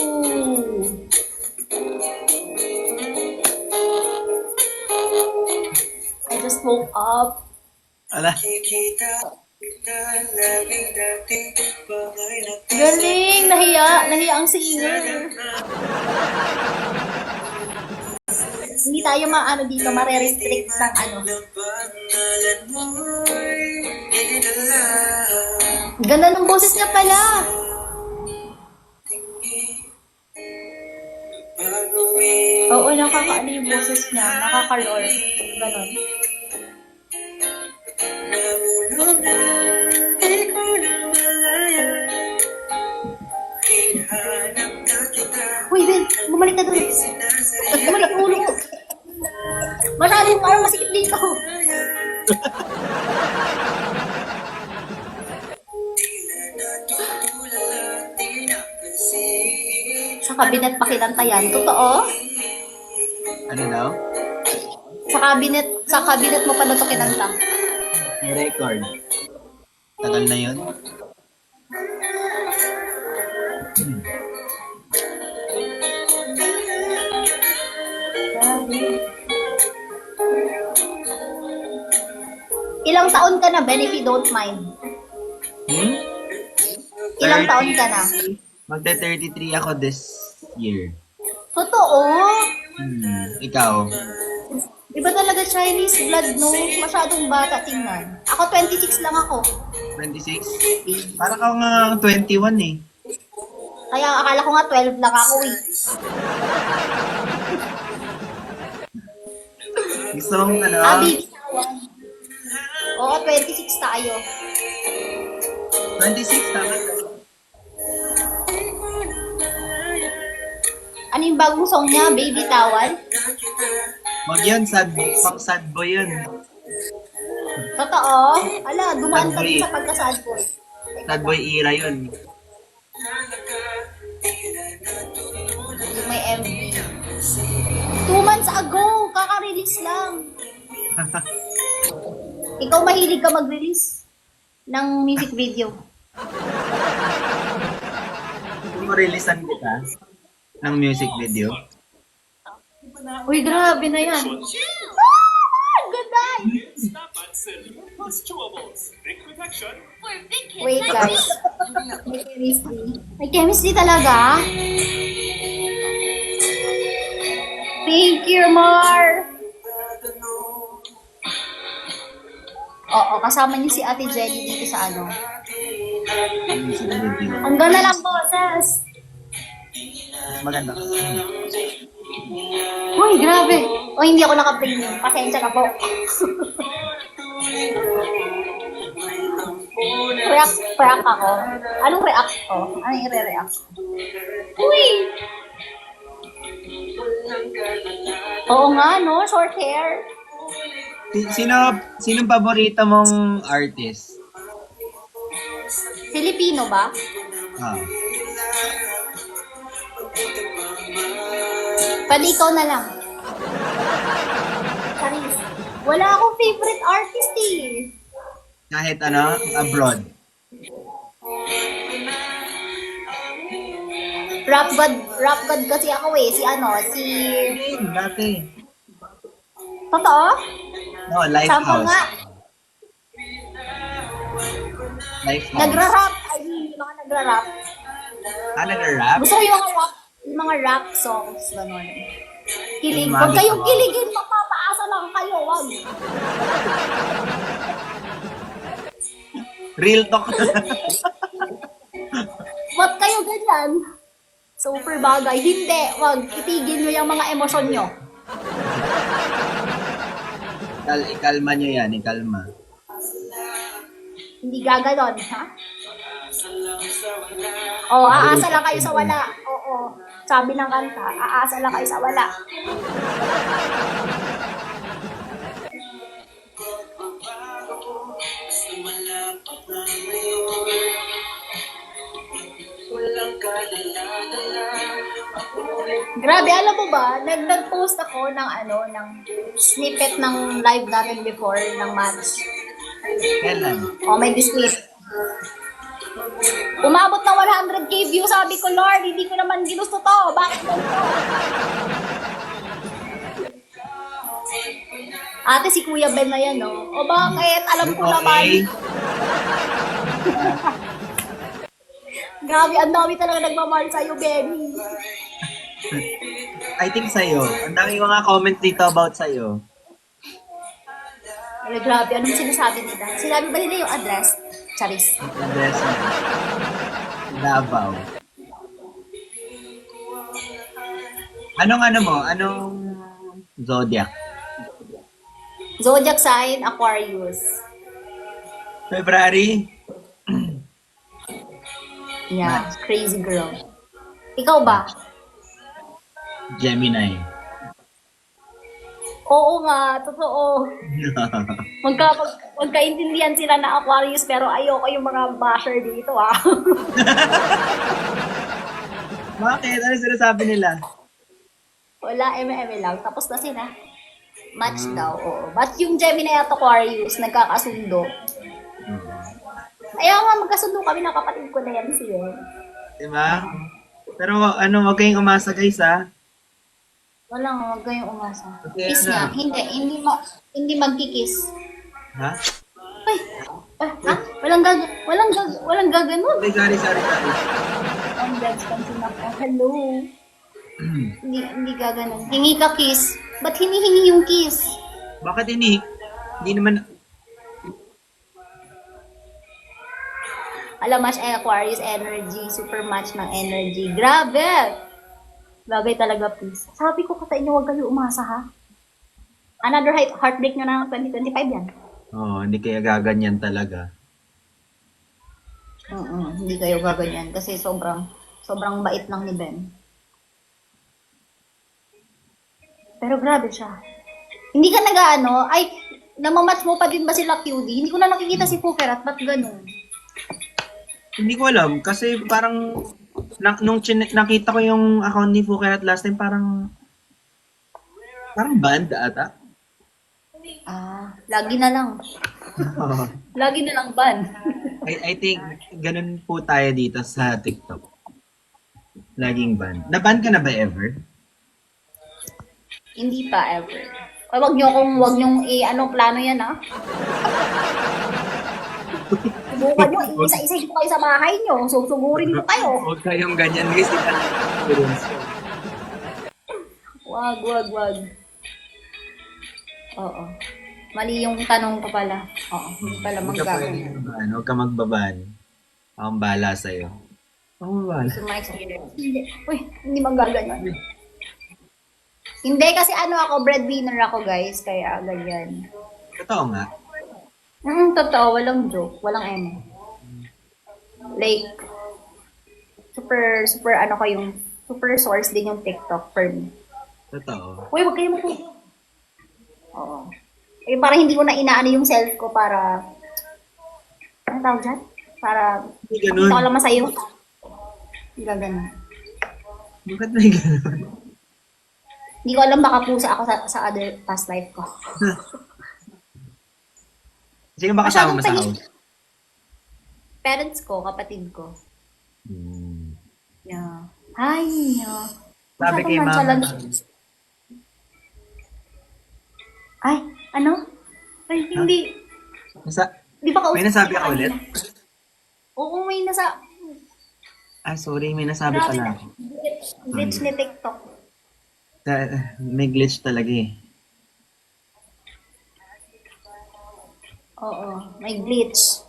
Speaker 2: I just woke up.
Speaker 1: ala.
Speaker 2: Galing! Nahiya ang singer. Hindi tayo maano dito, mare-restrict ng ano. Ganda ng boses niya pala. Oo, nakakaano yung boses niya. Nakaka-lore. Ganon. Uy, Ben, bumalik ka doon. Bumalik yung ulo ko. Masyadong parang masikip dito. Sa kabinet pa kinantayan. Totoo?
Speaker 1: Ano daw?
Speaker 2: Sa kabinet mo pala to kinanta.
Speaker 1: May record. Tagal na yun.
Speaker 2: Ilang taon ka na, Ben, if you don't mind?
Speaker 1: Hmm?
Speaker 2: Ilang taon ka na?
Speaker 1: Magte-33 ako this year.
Speaker 2: Totoo?
Speaker 1: Ikaw?
Speaker 2: Iba talaga Chinese blood, no? Masyadong bata tingnan. Ako 26 lang ako.
Speaker 1: 26? Para ka nga 21 eh.
Speaker 2: Kaya akala ko nga 12 lang ako eh.
Speaker 1: Gusto mong ano?
Speaker 2: Baby tawan. Oo, 26 tayo.
Speaker 1: 26 tama.
Speaker 2: Ano yung bagong song niya? Baby Tawan?
Speaker 1: Wag yun, pang sad boy yun.
Speaker 2: Totoo? Ala, dumaan ka
Speaker 1: Sad boy.
Speaker 2: din sa pagka-sad boy.
Speaker 1: Sad boy era yun.
Speaker 2: May MV. 2 months ago, kaka-release lang. Ikaw mahilig ka mag-release ng music video.
Speaker 1: Kung marilisan kita ng music video.
Speaker 2: Uy, grabe na yan. Ah! Ganda! Wait, guys. May chemistry. May chemistry talaga? Thank you, Mar! Oo, kasama niyo si Ate Jenny dito sa ano.
Speaker 1: Music video.
Speaker 2: Ang ganda lang boses!
Speaker 1: Maganda.
Speaker 2: Uy, grabe! O, hindi ako naka-premium. Pasensya na po. React ako. Anong react ko? Ano yung re-react? Uy! Oo nga, no? Short hair.
Speaker 1: Sinong paborito mong artist?
Speaker 2: Filipino ba?
Speaker 1: Ah.
Speaker 2: Pwede ikaw na lang. Charis. Wala akong favorite artist eh.
Speaker 1: Kahit abroad.
Speaker 2: Rap god kasi ako eh. Si...
Speaker 1: Dati.
Speaker 2: Totoo?
Speaker 1: No,
Speaker 2: Sample
Speaker 1: Lifehouse.
Speaker 2: nga.
Speaker 1: Lifehouse.
Speaker 2: Nagra-rap. Ay, hindi mga nagra-rap.
Speaker 1: Nag-rap?
Speaker 2: Gusto ko yung mga rap songs, gano'n. Kilig.
Speaker 1: Yung
Speaker 2: Huwag
Speaker 1: mga
Speaker 2: kayong
Speaker 1: gusto ko.
Speaker 2: kiligin, mapapaasa lang kayo, wag.
Speaker 1: Real talk.
Speaker 2: Wag kayo ganyan. Super bagay. Hindi, wag. Itigil nyo yung mga emosyon nyo.
Speaker 1: Ikalma nyo yan, ikalma.
Speaker 2: Hindi gaganon, ha? Oo, aasa lang kayo sa wala. Oo. Sabi ng kanta, aasa lang kayo sa wala. Grabe, alam mo ba, nag-post ako ng snippet ng live natin before ng match.
Speaker 1: Kailan?
Speaker 2: May display. Umabot ng 100k view, sabi ko, Lord, hindi ko naman ginusto to. Bakit ganito? Ate, si Kuya Ben na yan, no? O bakit? Alam ko naman. Grabe, ang dami talaga nagmamahal sa'yo, Benny.
Speaker 1: I think sa'yo. Ang daming mga comments dito about sa'yo.
Speaker 2: Ay, grabe, anong sinasabi nila? Sinabi ba nila yung address? Charis.
Speaker 1: Address mo. Davao. Anong zodiac?
Speaker 2: Zodiac sign, Aquarius.
Speaker 1: February?
Speaker 2: Yeah, crazy girl. Ikaw ba?
Speaker 1: Gemini.
Speaker 2: Oo nga, totoo. Magkaintindihan sila na Aquarius pero ayoko yung mga basher dito ah.
Speaker 1: Bakit? Ano sinasabi nila?
Speaker 2: Wala, eme-eme lang. Tapos na sila. Match daw, oo. But yung Gemini at Aquarius, nagkakasundo. Ayaw nga, magkasundo kami ng kapatid ko na yan siya.
Speaker 1: Diba? Pero wag kayong umasa guys ha.
Speaker 2: Wala nga, huwag kayong umasa.
Speaker 1: Okay,
Speaker 2: Kiss nga. Hindi magkikis.
Speaker 1: Ha?
Speaker 2: Ay, ha? Walang gaganon.
Speaker 1: Sorry.
Speaker 2: Ang dance pansin ako. Hello. Hindi gaganon. Hingi ka kiss. Ba't hinihingi yung kiss?
Speaker 1: Bakit hindi? Hindi naman.
Speaker 2: Alam, match ay Aquarius energy. Super match ng energy. Grabe! Bagay talaga, please. Sabi ko ka sa inyo, huwag kayo umasa, ha? Another heartbreak nyo na ng 2025 yan.
Speaker 1: Oo, hindi kaya gaganyan talaga.
Speaker 2: Hindi kayo gaganyan kasi sobrang bait lang ni Ben. Pero grabe siya. Hindi ka namamatch mo pa din ba sila QD? Hindi ko na nakikita si Pukerat, ba't ganun?
Speaker 1: Hindi ko alam kasi parang nakita ko yung account ni Fukerat last time parang banned ata.
Speaker 2: Lagi na lang. Lagi na lang ban.
Speaker 1: I think ganun po tayo dito sa TikTok. Laging ban. Na-ban ka na ba ever?
Speaker 2: Hindi pa ever. Ay, wag niyong plano yan, ha? Subukan nyo, isa-isa ko kayo sa bahay nyo. Susugurin ko kayo.
Speaker 1: Huwag kayong ganyan guys. Di pa
Speaker 2: Wag. Oo. Mali yung tanong ko pala. Oo, hindi pala magkakaroon.
Speaker 1: Huwag ka magbaban. Akong bahala sa'yo. Akong bahala.
Speaker 2: Hindi. Uy, hindi magaganyan. Hindi kasi ako, breadwinner ako guys. Kaya ganyan.
Speaker 1: Totoo nga.
Speaker 2: Totoo. Walang joke. Walang eme. Like, super super source din yung TikTok for me.
Speaker 1: Totoo.
Speaker 2: Uy, wag kayo makuha. Oo. Parang hindi ko na inaano yung self ko para, ano tawag dyan? Para,
Speaker 1: Hindi ganun.
Speaker 2: makita ko lang masaya. Hindi ka ganun.
Speaker 1: Bakit may ganun?
Speaker 2: Hindi ko alam, baka pusa ako sa other past life ko.
Speaker 1: Sino ba kasama mo sa
Speaker 2: Masyadong
Speaker 1: house?
Speaker 2: Parents ko, kapatid ko.
Speaker 1: Hmm.
Speaker 2: Yeah. Hi, yeah.
Speaker 1: Sabi kay mama.
Speaker 2: nonchalant. Ay, ano? Ay, hindi. Di ba
Speaker 1: May
Speaker 2: kausap
Speaker 1: nasabi
Speaker 2: kita
Speaker 1: ka ulit?
Speaker 2: kanina? Oo, may nasa...
Speaker 1: Sorry, may nasabi
Speaker 2: Grabe
Speaker 1: pala
Speaker 2: na.
Speaker 1: ako.
Speaker 2: Glitch ni TikTok.
Speaker 1: May glitch talaga eh.
Speaker 2: Oo, may glitch.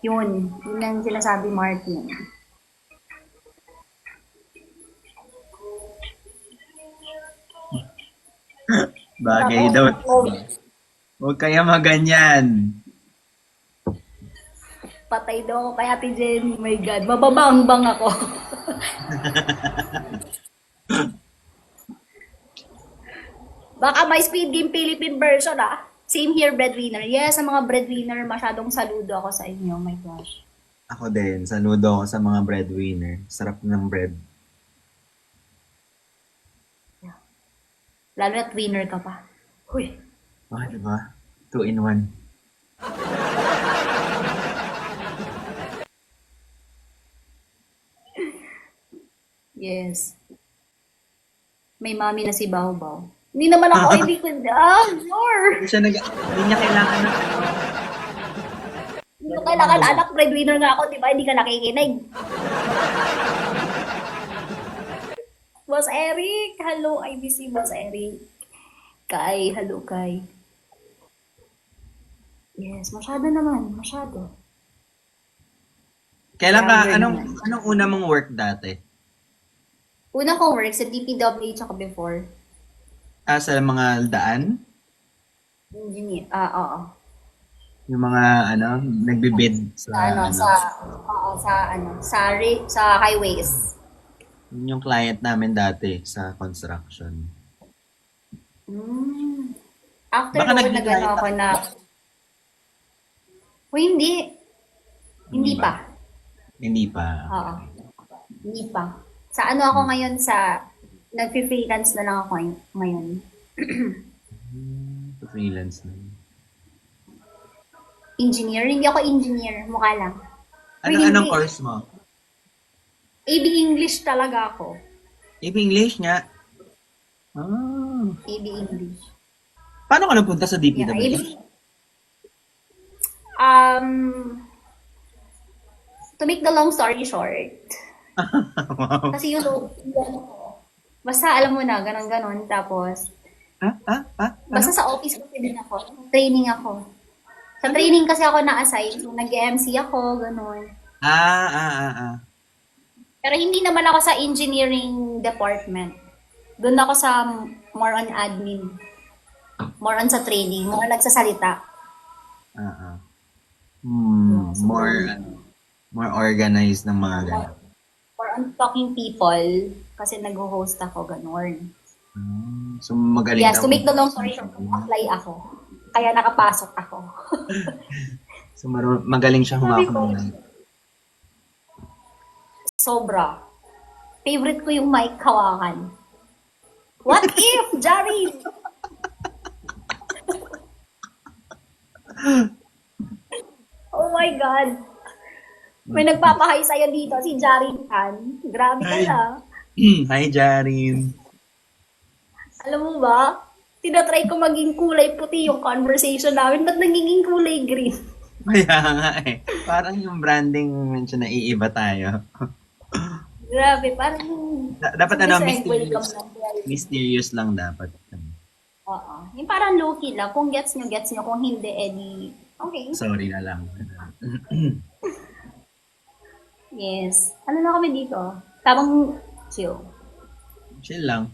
Speaker 2: Yun ang sinasabi Martin.
Speaker 1: Bagay daw. Huwag kaya maganyan.
Speaker 2: Patay daw ako kay Ate Jenny. My God, mababangbang ako. Baka may Speed Game Philippine version ah. Same here, breadwinner. Yes, sa mga breadwinner, masyadong saludo ako sa inyo. My gosh.
Speaker 1: Ako din, saludo ako sa mga breadwinner. Sarap ng bread.
Speaker 2: Lalo na winner ka pa. Huy.
Speaker 1: Diba? 2 in 1.
Speaker 2: Yes. May mami na si Bao. Hindi naman ako, hindi ko, sure.
Speaker 1: Hindi niya kailangan ng
Speaker 2: Hindi ko kailangan anak, breadwinner nga ako, di ba? Hindi ka nakikinig. Boss Eric, hello, IBC, Boss Eric. Kai, hello, Kai. Yes, masyado naman, masyado.
Speaker 1: Kailan ka,
Speaker 2: Grabe
Speaker 1: anong una mong work dati?
Speaker 2: Una kong work sa DPWH ako before.
Speaker 1: Sa mga daan?
Speaker 2: Engineer, oo.
Speaker 1: Yung mga, nagbibid
Speaker 2: Sa highways.
Speaker 1: Yun yung client namin dati sa construction.
Speaker 2: After
Speaker 1: Baka
Speaker 2: noon,
Speaker 1: nag-decline
Speaker 2: nag-ano ako na, hindi. Hindi
Speaker 1: Hindi
Speaker 2: pa.
Speaker 1: Hindi pa.
Speaker 2: Oo. Hindi pa. Sa ano ako ngayon nag-freelance na lang ako ngayon.
Speaker 1: Freelance na.
Speaker 2: Engineer? Hindi ako engineer. Mukha lang.
Speaker 1: Anong course mo?
Speaker 2: AB English talaga ako.
Speaker 1: AB English nga.
Speaker 2: AB English.
Speaker 1: Paano ka nagpunta sa
Speaker 2: Yeah,
Speaker 1: DPWH?
Speaker 2: To make the long story short,
Speaker 1: Wow.
Speaker 2: kasi basta alam mo na, ganon-ganon. Tapos, basta sa office kasi din ako. Training ako. Sa training kasi ako na-assign. So, nag-MC ako, ganon. Pero hindi naman ako sa engineering department. Doon ako sa more on admin. More on sa training. More nagsasalita.
Speaker 1: More organized ng mga ganun.
Speaker 2: More on talking people. Kasi nag-host ako, ganon.
Speaker 1: So magaling
Speaker 2: Yes,
Speaker 1: daw.
Speaker 2: to make the long story short, apply ako. Kaya nakapasok ako.
Speaker 1: So magaling siya
Speaker 2: Sabi
Speaker 1: humawak
Speaker 2: ko,
Speaker 1: ng mic.
Speaker 2: sobra. Favorite ko yung mic hawakan. What if, Jari? Oh my God. May nagpapahay sa'yo dito, si Jari Tan. Grabe ka na.
Speaker 1: Hi, Jarin.
Speaker 2: Alam mo ba, tinatry ko maging kulay puti yung conversation namin. Ba't nagiging kulay green?
Speaker 1: Kaya nga eh. Parang yung branding medyo naiiba tayo.
Speaker 2: Grabe, parang...
Speaker 1: Dapat
Speaker 2: welcome lang.
Speaker 1: mysterious lang dapat.
Speaker 2: Oo. Yung parang low-key lang. Kung gets nyo. Kung hindi, edi... Okay.
Speaker 1: Sorry na lang.
Speaker 2: Yes. Ano na kami dito? Tamang chill.
Speaker 1: Chill lang,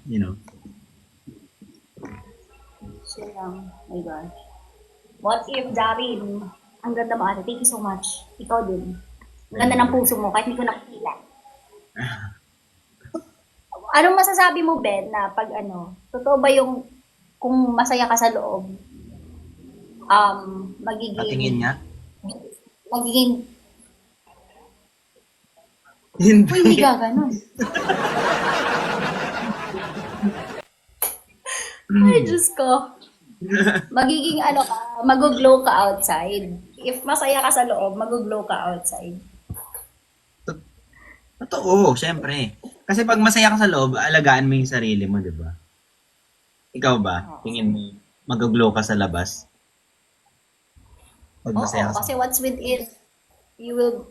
Speaker 2: Chill lang. My gosh. What if, Darin? Ang ganda mo, ate. Thank you so much. Ikaw din. Ang ganda ng puso mo, kahit hindi ko nakikita. Anong masasabi mo, Ben, na pag totoo ba yung kung masaya ka sa loob,
Speaker 1: Patingin nga.
Speaker 2: magiging,
Speaker 1: Hindi.
Speaker 2: hindi ka ganun. Ay, Diyos ko. Magiging ano ka, mag-glow ka outside. If masaya ka sa loob, mag-glow ka outside.
Speaker 1: Totoo, syempre. Kasi pag masaya ka sa loob, alagaan mo yung sarili mo, di ba? Ikaw ba? Tingin mo, mag-glow ka sa labas? Pag masaya
Speaker 2: Oo,
Speaker 1: ka sa
Speaker 2: kasi what's within, you will,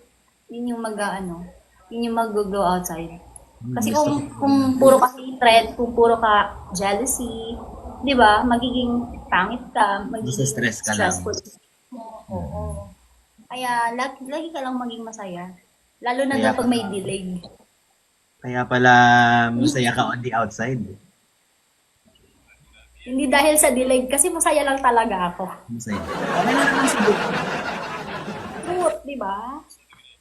Speaker 2: yun yung mag-ano, yun yung mag-glow outside. Kasi
Speaker 1: gusto ko.
Speaker 2: kung puro ka hatred, kung puro ka jealousy, di ba, magiging pangit ka, magiging
Speaker 1: Stress ka lang.
Speaker 2: stressful. Oo. Kaya lagi ka lang maging masaya. Lalo na
Speaker 1: Kaya
Speaker 2: daw pag may delay.
Speaker 1: Kaya pala masaya ka on the outside.
Speaker 2: Hindi dahil sa delay, kasi masaya lang talaga ako.
Speaker 1: Masaya. Okay na naman siguro.
Speaker 2: Truth, di ba?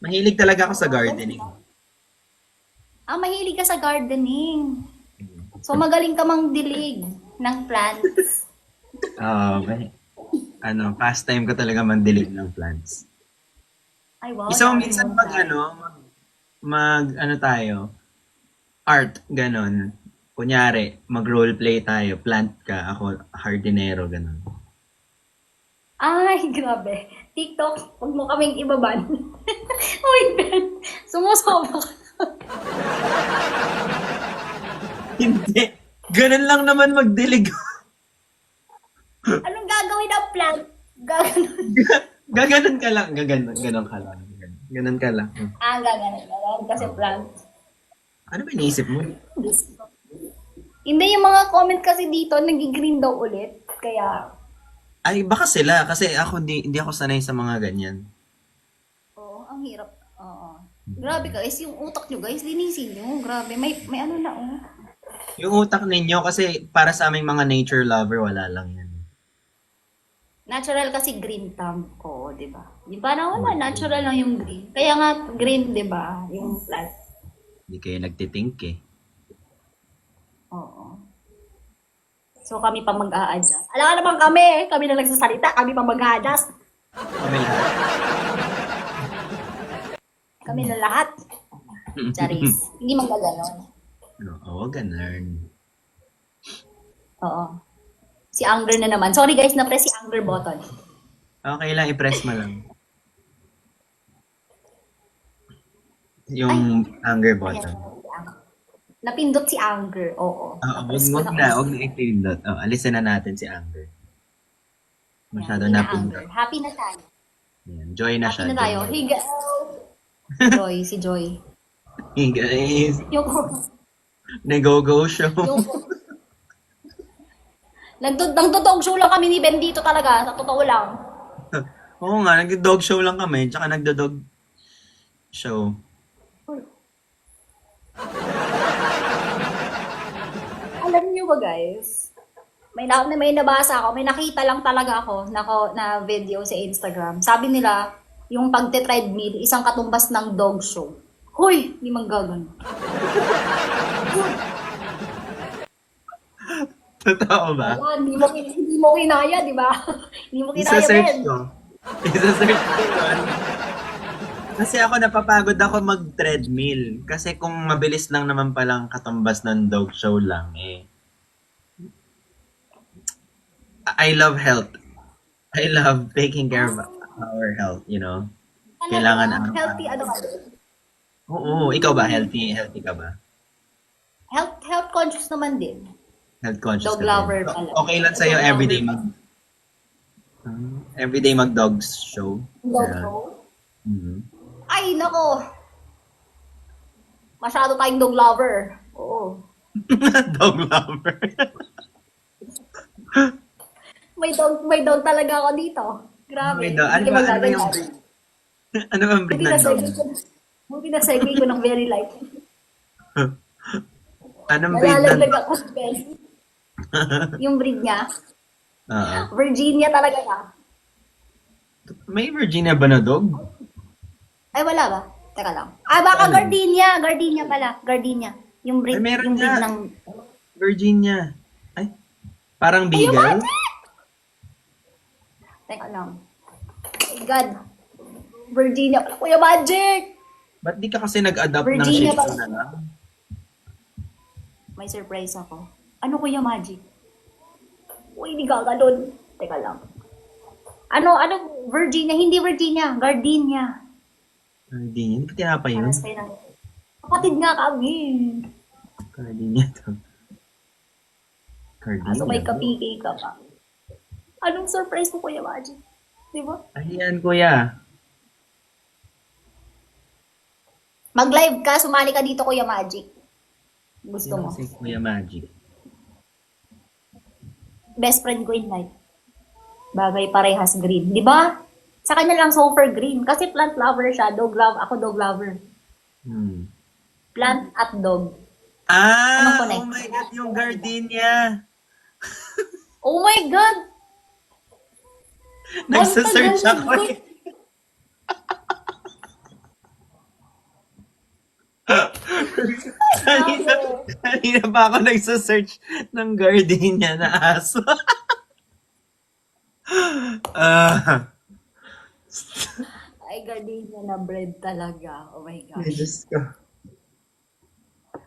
Speaker 1: Mahilig talaga ako sa gardening.
Speaker 2: Mahilig ka sa gardening. So, magaling ka mang dilig ng plants.
Speaker 1: May, pastime ko talaga mandilig ng plants.
Speaker 2: Ay, wow.
Speaker 1: Isang
Speaker 2: dami
Speaker 1: minsan
Speaker 2: mong
Speaker 1: pag
Speaker 2: plants.
Speaker 1: tayo, art, ganon. Kunyari, mag-roleplay tayo, plant ka, ako, hardinero, ganon.
Speaker 2: Ay, grabe. TikTok, huwag mo kaming ibaban. Oh my God. Sumusobra ka.
Speaker 1: Hindi. Ganon lang naman magdilig.
Speaker 2: Anong gagawin ng plant? Gaganon.
Speaker 1: Gaganon ka lang. Ganon ka lang. Ganon ka lang.
Speaker 2: Gaganon. Kasi plant.
Speaker 1: Ano ba iniisip mo?
Speaker 2: Hindi, yung mga comment kasi dito, nag-green daw ulit. Kaya,
Speaker 1: Ay, baka sila. Kasi ako, hindi ako sanay sa mga ganyan.
Speaker 2: ang hirap. Oo. Grabe guys, yung utak nyo guys, linisin nyo. Grabe, may ano na oh.
Speaker 1: Yung utak ninyo, kasi para sa aming mga nature lover, wala lang yan.
Speaker 2: Natural kasi green thumb ko, di ba? Yung parang wala, natural lang yung green. Kaya nga green, di ba? Yung plant.
Speaker 1: Hindi kayo nagtitink eh.
Speaker 2: Oo. So kami pa mag-a-adjust. Alam ka naman kami na nagsasalita, kami pa mag-a-adjust.
Speaker 1: Kami lahat.
Speaker 2: Kami na lahat. Charis. Hindi man gaganon.
Speaker 1: Oo, ganun.
Speaker 2: Oo. Si Anger na naman. Sorry guys, na-press si Anger button.
Speaker 1: Okay lang, i-press mo lang. Yung anger button.
Speaker 2: Napindot si Anger. Oo.
Speaker 1: Oo,
Speaker 2: Na-press ko
Speaker 1: wag
Speaker 2: na.
Speaker 1: na i-pindot. Alisin na natin si anger. Masyado
Speaker 2: Yan,
Speaker 1: na
Speaker 2: Anger.
Speaker 1: pindot.
Speaker 2: Happy na tayo.
Speaker 1: Yan, joy na
Speaker 2: Happy
Speaker 1: siya.
Speaker 2: na tayo. Hey, Joy, si Joy.
Speaker 1: Hey guys,
Speaker 2: Yung,
Speaker 1: nag-go-go show.
Speaker 2: yung, nagtutog show lang kami ni Ben dito talaga. Sa totoo lang.
Speaker 1: Oo nga, nag-dog show lang kami, tsaka nagdo-dog show.
Speaker 2: Alam niyo ba guys? May nabasa ako, may nakita lang talaga ako na video sa Instagram. Sabi nila, yung pagte-treadmill, isang katumbas ng dog show. Hoy, hindi man gagano.
Speaker 1: Totoo ba?
Speaker 2: Wala, hindi mo kinaya, di ba? Hindi mo kinaya,
Speaker 1: Isa-search
Speaker 2: Ben.
Speaker 1: ko. Isa-search ko yun. Kasi ako napapagod ako mag-treadmill. Kasi kung mabilis lang naman palang katumbas ng dog show lang eh. I love health. I love taking care of our health, you know. Kailangan
Speaker 2: Talaga,
Speaker 1: araw-araw.
Speaker 2: healthy, ano ka?
Speaker 1: Oo, ikaw ba? Healthy ka ba?
Speaker 2: Health conscious naman din.
Speaker 1: Health conscious
Speaker 2: Dog
Speaker 1: ka
Speaker 2: lover
Speaker 1: din.
Speaker 2: pala.
Speaker 1: Okay lang sa'yo
Speaker 2: Dog
Speaker 1: everyday mag-dogs show?
Speaker 2: Dog show?
Speaker 1: Mhm.
Speaker 2: Ay, nako. Masyado tayong dog lover. Oo.
Speaker 1: Dog lover.
Speaker 2: May dog talaga ako dito. Grabe.
Speaker 1: May dog. Ano
Speaker 2: Hindi
Speaker 1: ba
Speaker 2: ka
Speaker 1: yung
Speaker 2: magaganyan.
Speaker 1: breed? Ano ba ang breed ng dog?
Speaker 2: Buti na segue ko ng very light.
Speaker 1: Anong breed ng
Speaker 2: Nalalaglag
Speaker 1: dog?
Speaker 2: ako sa bed. Yung breed niya,
Speaker 1: Oo.
Speaker 2: Virginia talaga na.
Speaker 1: May Virginia ba na dog?
Speaker 2: Ay, wala ba? Teka lang. Baka
Speaker 1: Ano?
Speaker 2: Gardenia. Gardenia pala. Gardenia. Yung breed,
Speaker 1: Ay, meron
Speaker 2: yung breed
Speaker 1: nga.
Speaker 2: ng...
Speaker 1: Virginia. Ay, parang
Speaker 2: Ay, yung
Speaker 1: beagle?
Speaker 2: Magic! Teka lang. My God. Virginia pala. Kuya Magic!
Speaker 1: Ba't di ka kasi nag-adapt ng
Speaker 2: Virginia
Speaker 1: Shih Tzu
Speaker 2: ba?
Speaker 1: na lang?
Speaker 2: May surprise ako. Ano Kuya Magic? Uy, hindi gaganon. Teka lang. Ano, Virginia? Hindi Virginia. Gardenia.
Speaker 1: Hindi ko tinapa yun.
Speaker 2: Paras kayo ng... Kapatid nga kami.
Speaker 1: Gardenia to.
Speaker 2: Kaso may
Speaker 1: Gardenia.
Speaker 2: kapikay ka pa. Anong surprise mo, Kuya Magic? Di ba?
Speaker 1: Ayan, kuya.
Speaker 2: Mag-live ka, sumali ka dito, Kuya Magic. Gusto
Speaker 1: Sino
Speaker 2: mo?
Speaker 1: si Kuya Magic?
Speaker 2: Best friend ko in life. Bagay parehas green. Di ba? Sa kanya lang super green. Kasi plant lover siya. Dog love. Ako dog lover.
Speaker 1: Hmm.
Speaker 2: Plant at dog.
Speaker 1: Ah!
Speaker 2: Anong connect?
Speaker 1: Oh my God, yung Gardenia!
Speaker 2: Oh my God!
Speaker 1: Nagsasearch
Speaker 2: Ang tagal
Speaker 1: ako eh. kanina, kanina pa ako nagsasearch ng Gardenia na aso. Ah,
Speaker 2: Ay, gardenia na bread talaga. Oh my
Speaker 1: ay,
Speaker 2: gosh.
Speaker 1: Diyos ko.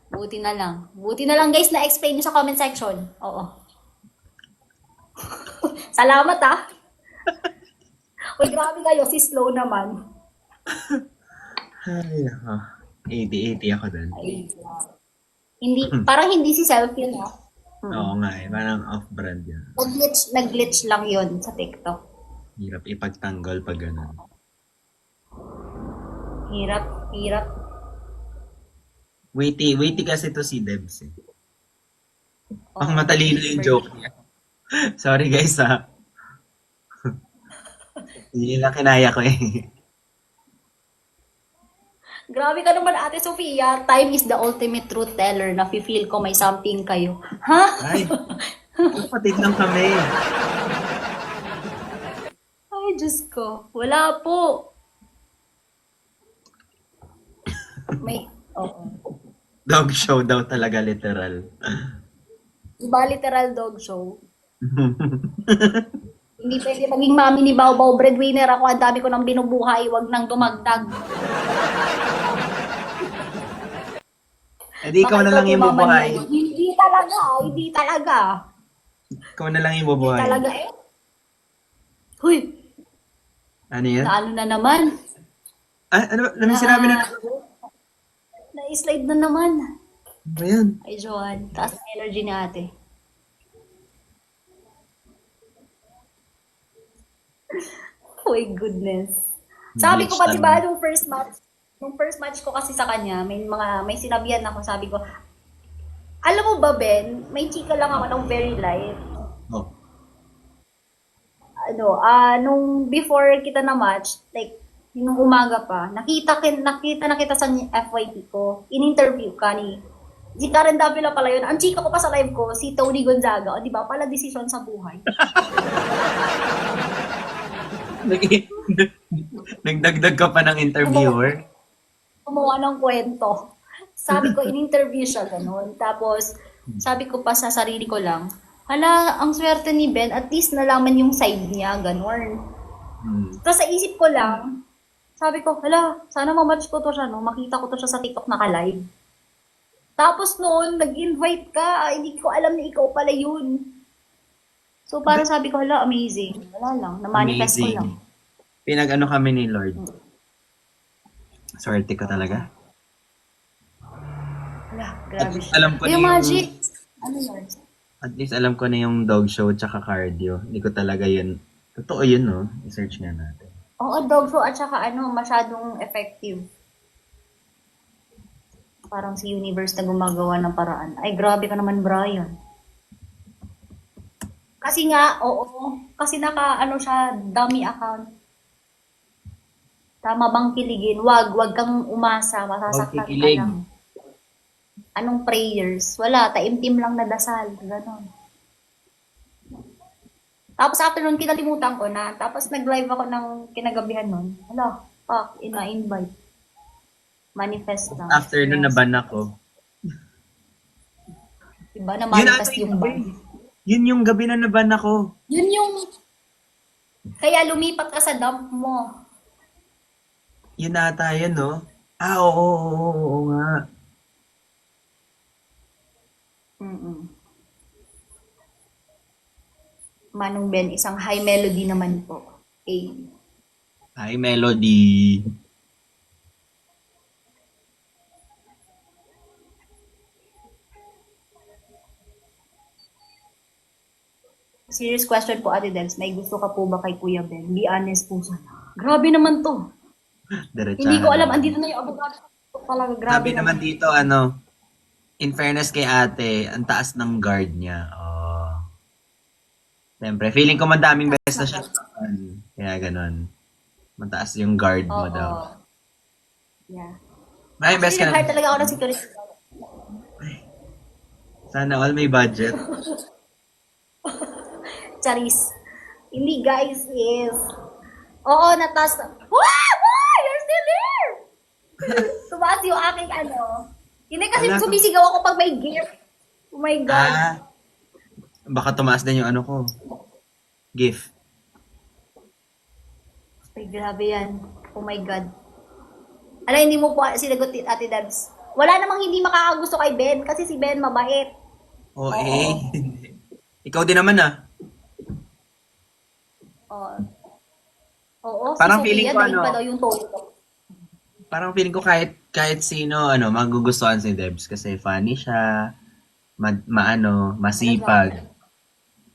Speaker 2: Buti na lang. Buti na lang guys na-explain nyo sa comment section. Oo. Salamat ah. Uy, grabe kayo. Si Slow naman.
Speaker 1: Ay, nako. 80-80 ako dun.
Speaker 2: Ay, hindi, parang hindi si selfie no?
Speaker 1: Oo nga eh, parang off-brand yan.
Speaker 2: Nag-glitch lang yon sa TikTok.
Speaker 1: Hirap ipagtanggol pag ganun.
Speaker 2: Hirap.
Speaker 1: Witty kasi to si Debs eh.
Speaker 2: Oo.
Speaker 1: Ang matalino yung joke niya. Sorry guys ha. Hindi lang kinaya ko eh.
Speaker 2: Grabe ka naman, Ate Sofia. Time is the ultimate truth teller. Nafe-feel ko may something kayo. Ha?
Speaker 1: Ay, kapatid lang kami.
Speaker 2: Ay, Diyos ko. Wala po. May, oo.
Speaker 1: Dog show daw talaga literal.
Speaker 2: Iba literal dog show. Hindi pwede maging mami ni Bao Bao. Breadwinner ako. Ang dami ko nang binubuhay. Huwag nang dumagdag.
Speaker 1: Eh di ikaw na lang yung bubuhay.
Speaker 2: Hindi talaga.
Speaker 1: Ikaw na lang yung
Speaker 2: Hindi
Speaker 1: bubuhay.
Speaker 2: talaga eh. Huy,
Speaker 1: Ano yan?
Speaker 2: na ano na naman.
Speaker 1: Ah, ano may sinabi na
Speaker 2: Na-slide na naman.
Speaker 1: Ano ba yan?
Speaker 2: Ay, Joan. Taas ang energy ni ate. Oh my goodness. Sabi ko pa,
Speaker 1: Glitch
Speaker 2: diba,
Speaker 1: lang.
Speaker 2: nung first match ko kasi sa kanya, may sinabihan ako, sabi ko, alam mo ba, Ben, may chika lang ako ng very light.
Speaker 1: Oh.
Speaker 2: Nung before kita na match, like, nung umaga pa, nakita na kita sa FYP ko, in-interview ka si Karen Davila pala yun. Ang chika ko pa sa live ko, si Tony Gonzaga. O, di ba? Pala desisyon sa buhay.
Speaker 1: Nagdagdag ka pa ng interviewer?
Speaker 2: Gumawa ng kwento. Sabi ko, in-interview siya, ganun. Tapos, sabi ko pa sa sarili ko lang, hala, ang swerte ni Ben, at least nalaman yung side niya, ganun. Tapos sa isip ko lang, sabi ko, hala, sana mamatch ko to siya, no? Makita ko to siya sa TikTok naka-live. Tapos noon, nag-invite ka, hindi ko alam na ikaw pala yun. So, parang sabi ko, hala, amazing. Wala lang, na-manifest ko lang.
Speaker 1: Pinag-ano kami ni Lord. Swerte ko talaga.
Speaker 2: Wala,
Speaker 1: At
Speaker 2: grabe
Speaker 1: least
Speaker 2: siya.
Speaker 1: alam ko na
Speaker 2: Kuya
Speaker 1: yung...
Speaker 2: Magic, ano yun?
Speaker 1: At least alam ko na yung dog show tsaka cardio. Hindi ko talaga yun. Totoo yun, no? I-search nga natin.
Speaker 2: Oo, dog show at saka masyadong effective. Parang si Universe na gumagawa ng paraan. Ay, grabe ka naman, Brian. Kasi nga, oo. Kasi siya, dummy account. Tama bang kiligin? Wag kang umasa. Masasaktan ka
Speaker 1: kikilig.
Speaker 2: lang. Anong prayers? Wala, taimtim lang na dasal. Ganon. Tapos after nun, kinalimutan ko na. Tapos nag-live ako ng kinagabihan nun. Hala, fuck, ina-invite. Manifest lang.
Speaker 1: After nun, naban ako.
Speaker 2: Diba, na-manifest
Speaker 1: Yun
Speaker 2: yung
Speaker 1: ata
Speaker 2: ban.
Speaker 1: Yun yung gabi na naban ako.
Speaker 2: Yun yung... Kaya lumipat ka sa dump mo.
Speaker 1: Yun ata yun, no? Ah, oo nga.
Speaker 2: Manong Ben, isang high melody naman po.
Speaker 1: Hi, Melody.
Speaker 2: Serious question po, Ate Debs. May gusto ka po ba kay Kuya Ben? Be honest po sana. Grabe naman to. Hindi ko alam.
Speaker 1: Naman.
Speaker 2: Andito na yung abogado. Talaga, grabe
Speaker 1: Sabi naman dito, in fairness kay ate, ang taas ng guard niya. Oh. Siyempre, feeling ko madaming beses na siya. Kaya ganun. Mataas yung guard mo
Speaker 2: Oo.
Speaker 1: daw.
Speaker 2: Yeah.
Speaker 1: Maraming beses ka
Speaker 2: Actually, nag-hire
Speaker 1: na.
Speaker 2: talaga ako ng security.
Speaker 1: Sana all may budget.
Speaker 2: Charis. Hindi, guys. Yes. Oo, natas. Wow! You're still there! Tumaas yung aking Hindi kasi
Speaker 1: Wala.
Speaker 2: sumisigaw ako pag may gear. Oh my God.
Speaker 1: Baka tumaas din yung ko. Gift.
Speaker 2: Ay, grabe yan. Oh my God. Hindi mo po sinagot, Ate Debs. Wala namang hindi makakagusto kay Ben kasi si Ben mabait.
Speaker 1: Oo. Ikaw din naman
Speaker 2: Oo. Oo,
Speaker 1: Parang
Speaker 2: si
Speaker 1: feeling
Speaker 2: Sophia,
Speaker 1: ko,
Speaker 2: daig pa daw yung tono.
Speaker 1: Parang feeling ko kahit sino, magugustuhan si Debs kasi funny siya, masipag.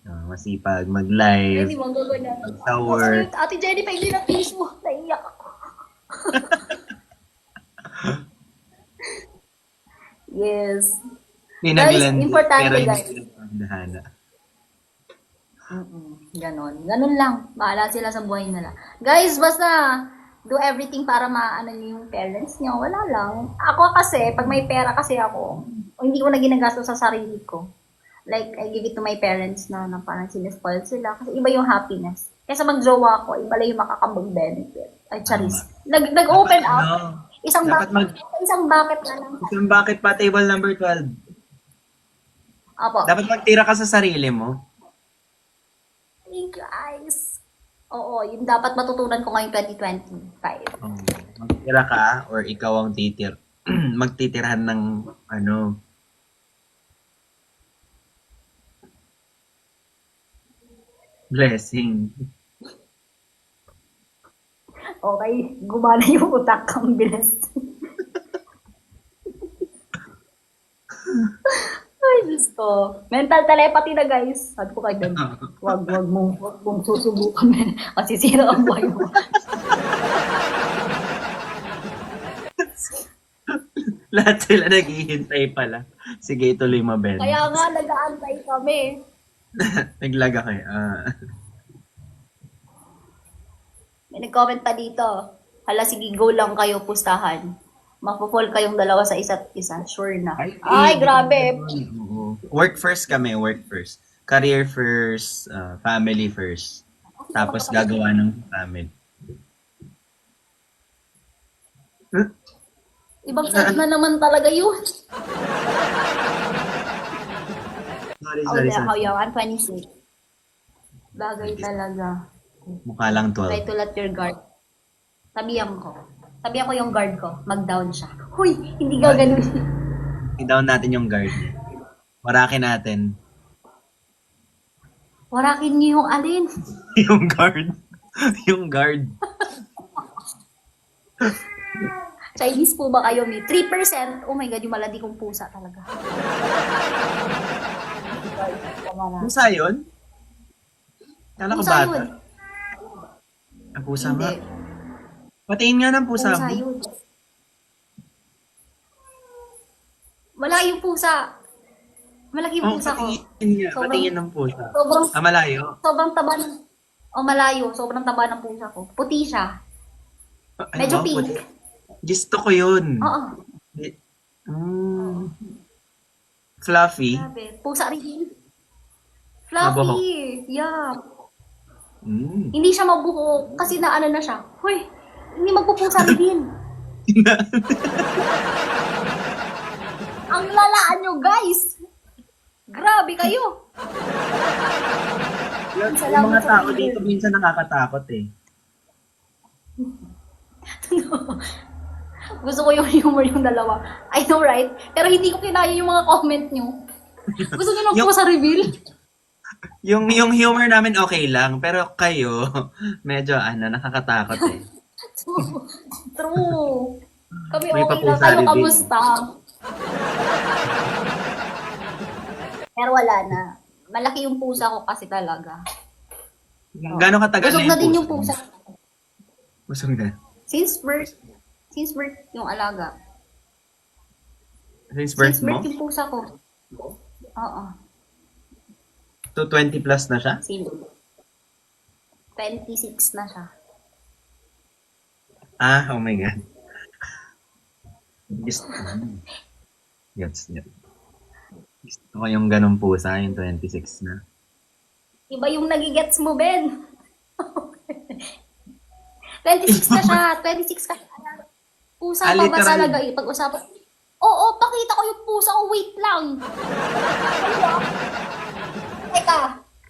Speaker 1: Masipag, mag-live,
Speaker 2: Hindi mo gagawin.
Speaker 1: mag-sour.
Speaker 2: Ate Jenny, paili na tissue. Naiyak ako. Yes. Guys, importante, guys. Ganon. Ganon lang. Bahala sila sa buhay nila. Guys, basta do everything para maano niyo yung parents niyo. Wala lang. Ako kasi, pag may pera kasi ako, hindi ko na ginagastos sa sarili ko. Like, I give it to my parents na parang sinespoil sila. Kasi iba yung happiness. Kaysa mag-jowa ko, iba lang yung makakambang benefit. Ay, charis. Nag-open up. Isang
Speaker 1: dapat
Speaker 2: bucket na lang.
Speaker 1: Isang bucket pa, table number 12.
Speaker 2: Apo.
Speaker 1: Dapat magtira ka sa sarili mo.
Speaker 2: Thank you, guys. Oo, yun dapat matutunan ko ngayong 2025.
Speaker 1: Magtira ka or ikaw ang magtitirahan ng blessing.
Speaker 2: Okay, gumana yung utak kang bilis. Ay, Diyos ko. Mental telepathy na, guys. Sabi ko kay Ben, wag mong susubukan. Kasi sira ang buhay mo.
Speaker 1: Lahat sila naghihintay pala. Sige, ituloy mo, Ben.
Speaker 2: Kaya nga, nag-aantay kami.
Speaker 1: Naglaga kayo.
Speaker 2: May nag-comment pa dito. Hala, sige, go lang kayo, pustahan. Mapupol kayong dalawa sa isa't isa. Sure na. Ay, grabe.
Speaker 1: Work first kami, work first. Career first, family first. Tapos gagawa ng family.
Speaker 2: Ibang side na naman talaga yun.
Speaker 1: Sorry.
Speaker 2: I'm 26. Bagay talaga.
Speaker 1: Mukha lang
Speaker 2: Try
Speaker 1: 12.
Speaker 2: to let your guard. Sabihan ko yung guard ko. Mag-down siya. Huy, hindi gaganon.
Speaker 1: I-down natin yung guard. Warakin natin.
Speaker 2: Warakin niyo yung alin.
Speaker 1: Yung guard. Yung guard.
Speaker 2: Chinese po ba kayo, Mi? 3%? Oh my God, yung malandi kong pusa talaga.
Speaker 1: Pusa yun? Kala ko
Speaker 2: Pusa
Speaker 1: bata.
Speaker 2: yun.
Speaker 1: Ang pusa
Speaker 2: Hindi.
Speaker 1: nga. Patingin nga ng pusa
Speaker 2: Pusa
Speaker 1: mo.
Speaker 2: yun. Malaki yung pusa. Malaki yung pusa ko.
Speaker 1: Patingin nga.
Speaker 2: Sobrang-
Speaker 1: Patingin ng pusa.
Speaker 2: Sobrang,
Speaker 1: Malayo.
Speaker 2: sobrang taba ng... malayo. Sobrang taba ng pusa ko. Puti siya.
Speaker 1: Ay,
Speaker 2: Medyo
Speaker 1: wow,
Speaker 2: pink.
Speaker 1: puti. Gusto ko yun.
Speaker 2: Oo.
Speaker 1: Fluffy.
Speaker 2: Grabe. Pusa rin yun.
Speaker 1: Mabuhok.
Speaker 2: Fluffy. Yeah.
Speaker 1: Mm.
Speaker 2: Hindi siya mabuhok kasi naano na siya. Hoy, hindi magpupusa rin din. Ang lalaan nyo, guys! Grabe kayo!
Speaker 1: Yung mga tao dito minsan nakakatakot eh.
Speaker 2: Gusto ko yung humor yung dalawa. I know, right? Pero hindi ko kinaya yung mga comment nyo. Gusto nyo lang
Speaker 1: Yung-
Speaker 2: po sa reveal?
Speaker 1: Yung humor namin okay lang, pero kayo, medyo nakakatakot eh.
Speaker 2: True. Kami
Speaker 1: May
Speaker 2: okay lang.
Speaker 1: papusa
Speaker 2: Kayo
Speaker 1: reveal.
Speaker 2: kamusta? Pero wala na. Malaki yung pusa ko kasi talaga.
Speaker 1: Gano'ng katagal
Speaker 2: Busog
Speaker 1: na
Speaker 2: na
Speaker 1: yung
Speaker 2: din yung
Speaker 1: pusa?
Speaker 2: pusa.
Speaker 1: Busog na.
Speaker 2: Since birth. Since birth yung alaga.
Speaker 1: Since birth
Speaker 2: Since birth
Speaker 1: mo?
Speaker 2: yung pusa ko. Oo.
Speaker 1: To 20 plus na siya?
Speaker 2: Since 26 na siya.
Speaker 1: Oh my God. Gusto, gusto ko yung ganong pusa, yung 26 na.
Speaker 2: Iba yung nagigets mo, Ben. 26 na siya. 26 ka. Pusa pa ba
Speaker 1: Literal.
Speaker 2: talaga? Pag-usapan. Oo, pakita ko yung pusa ko. Wait lang. Teka,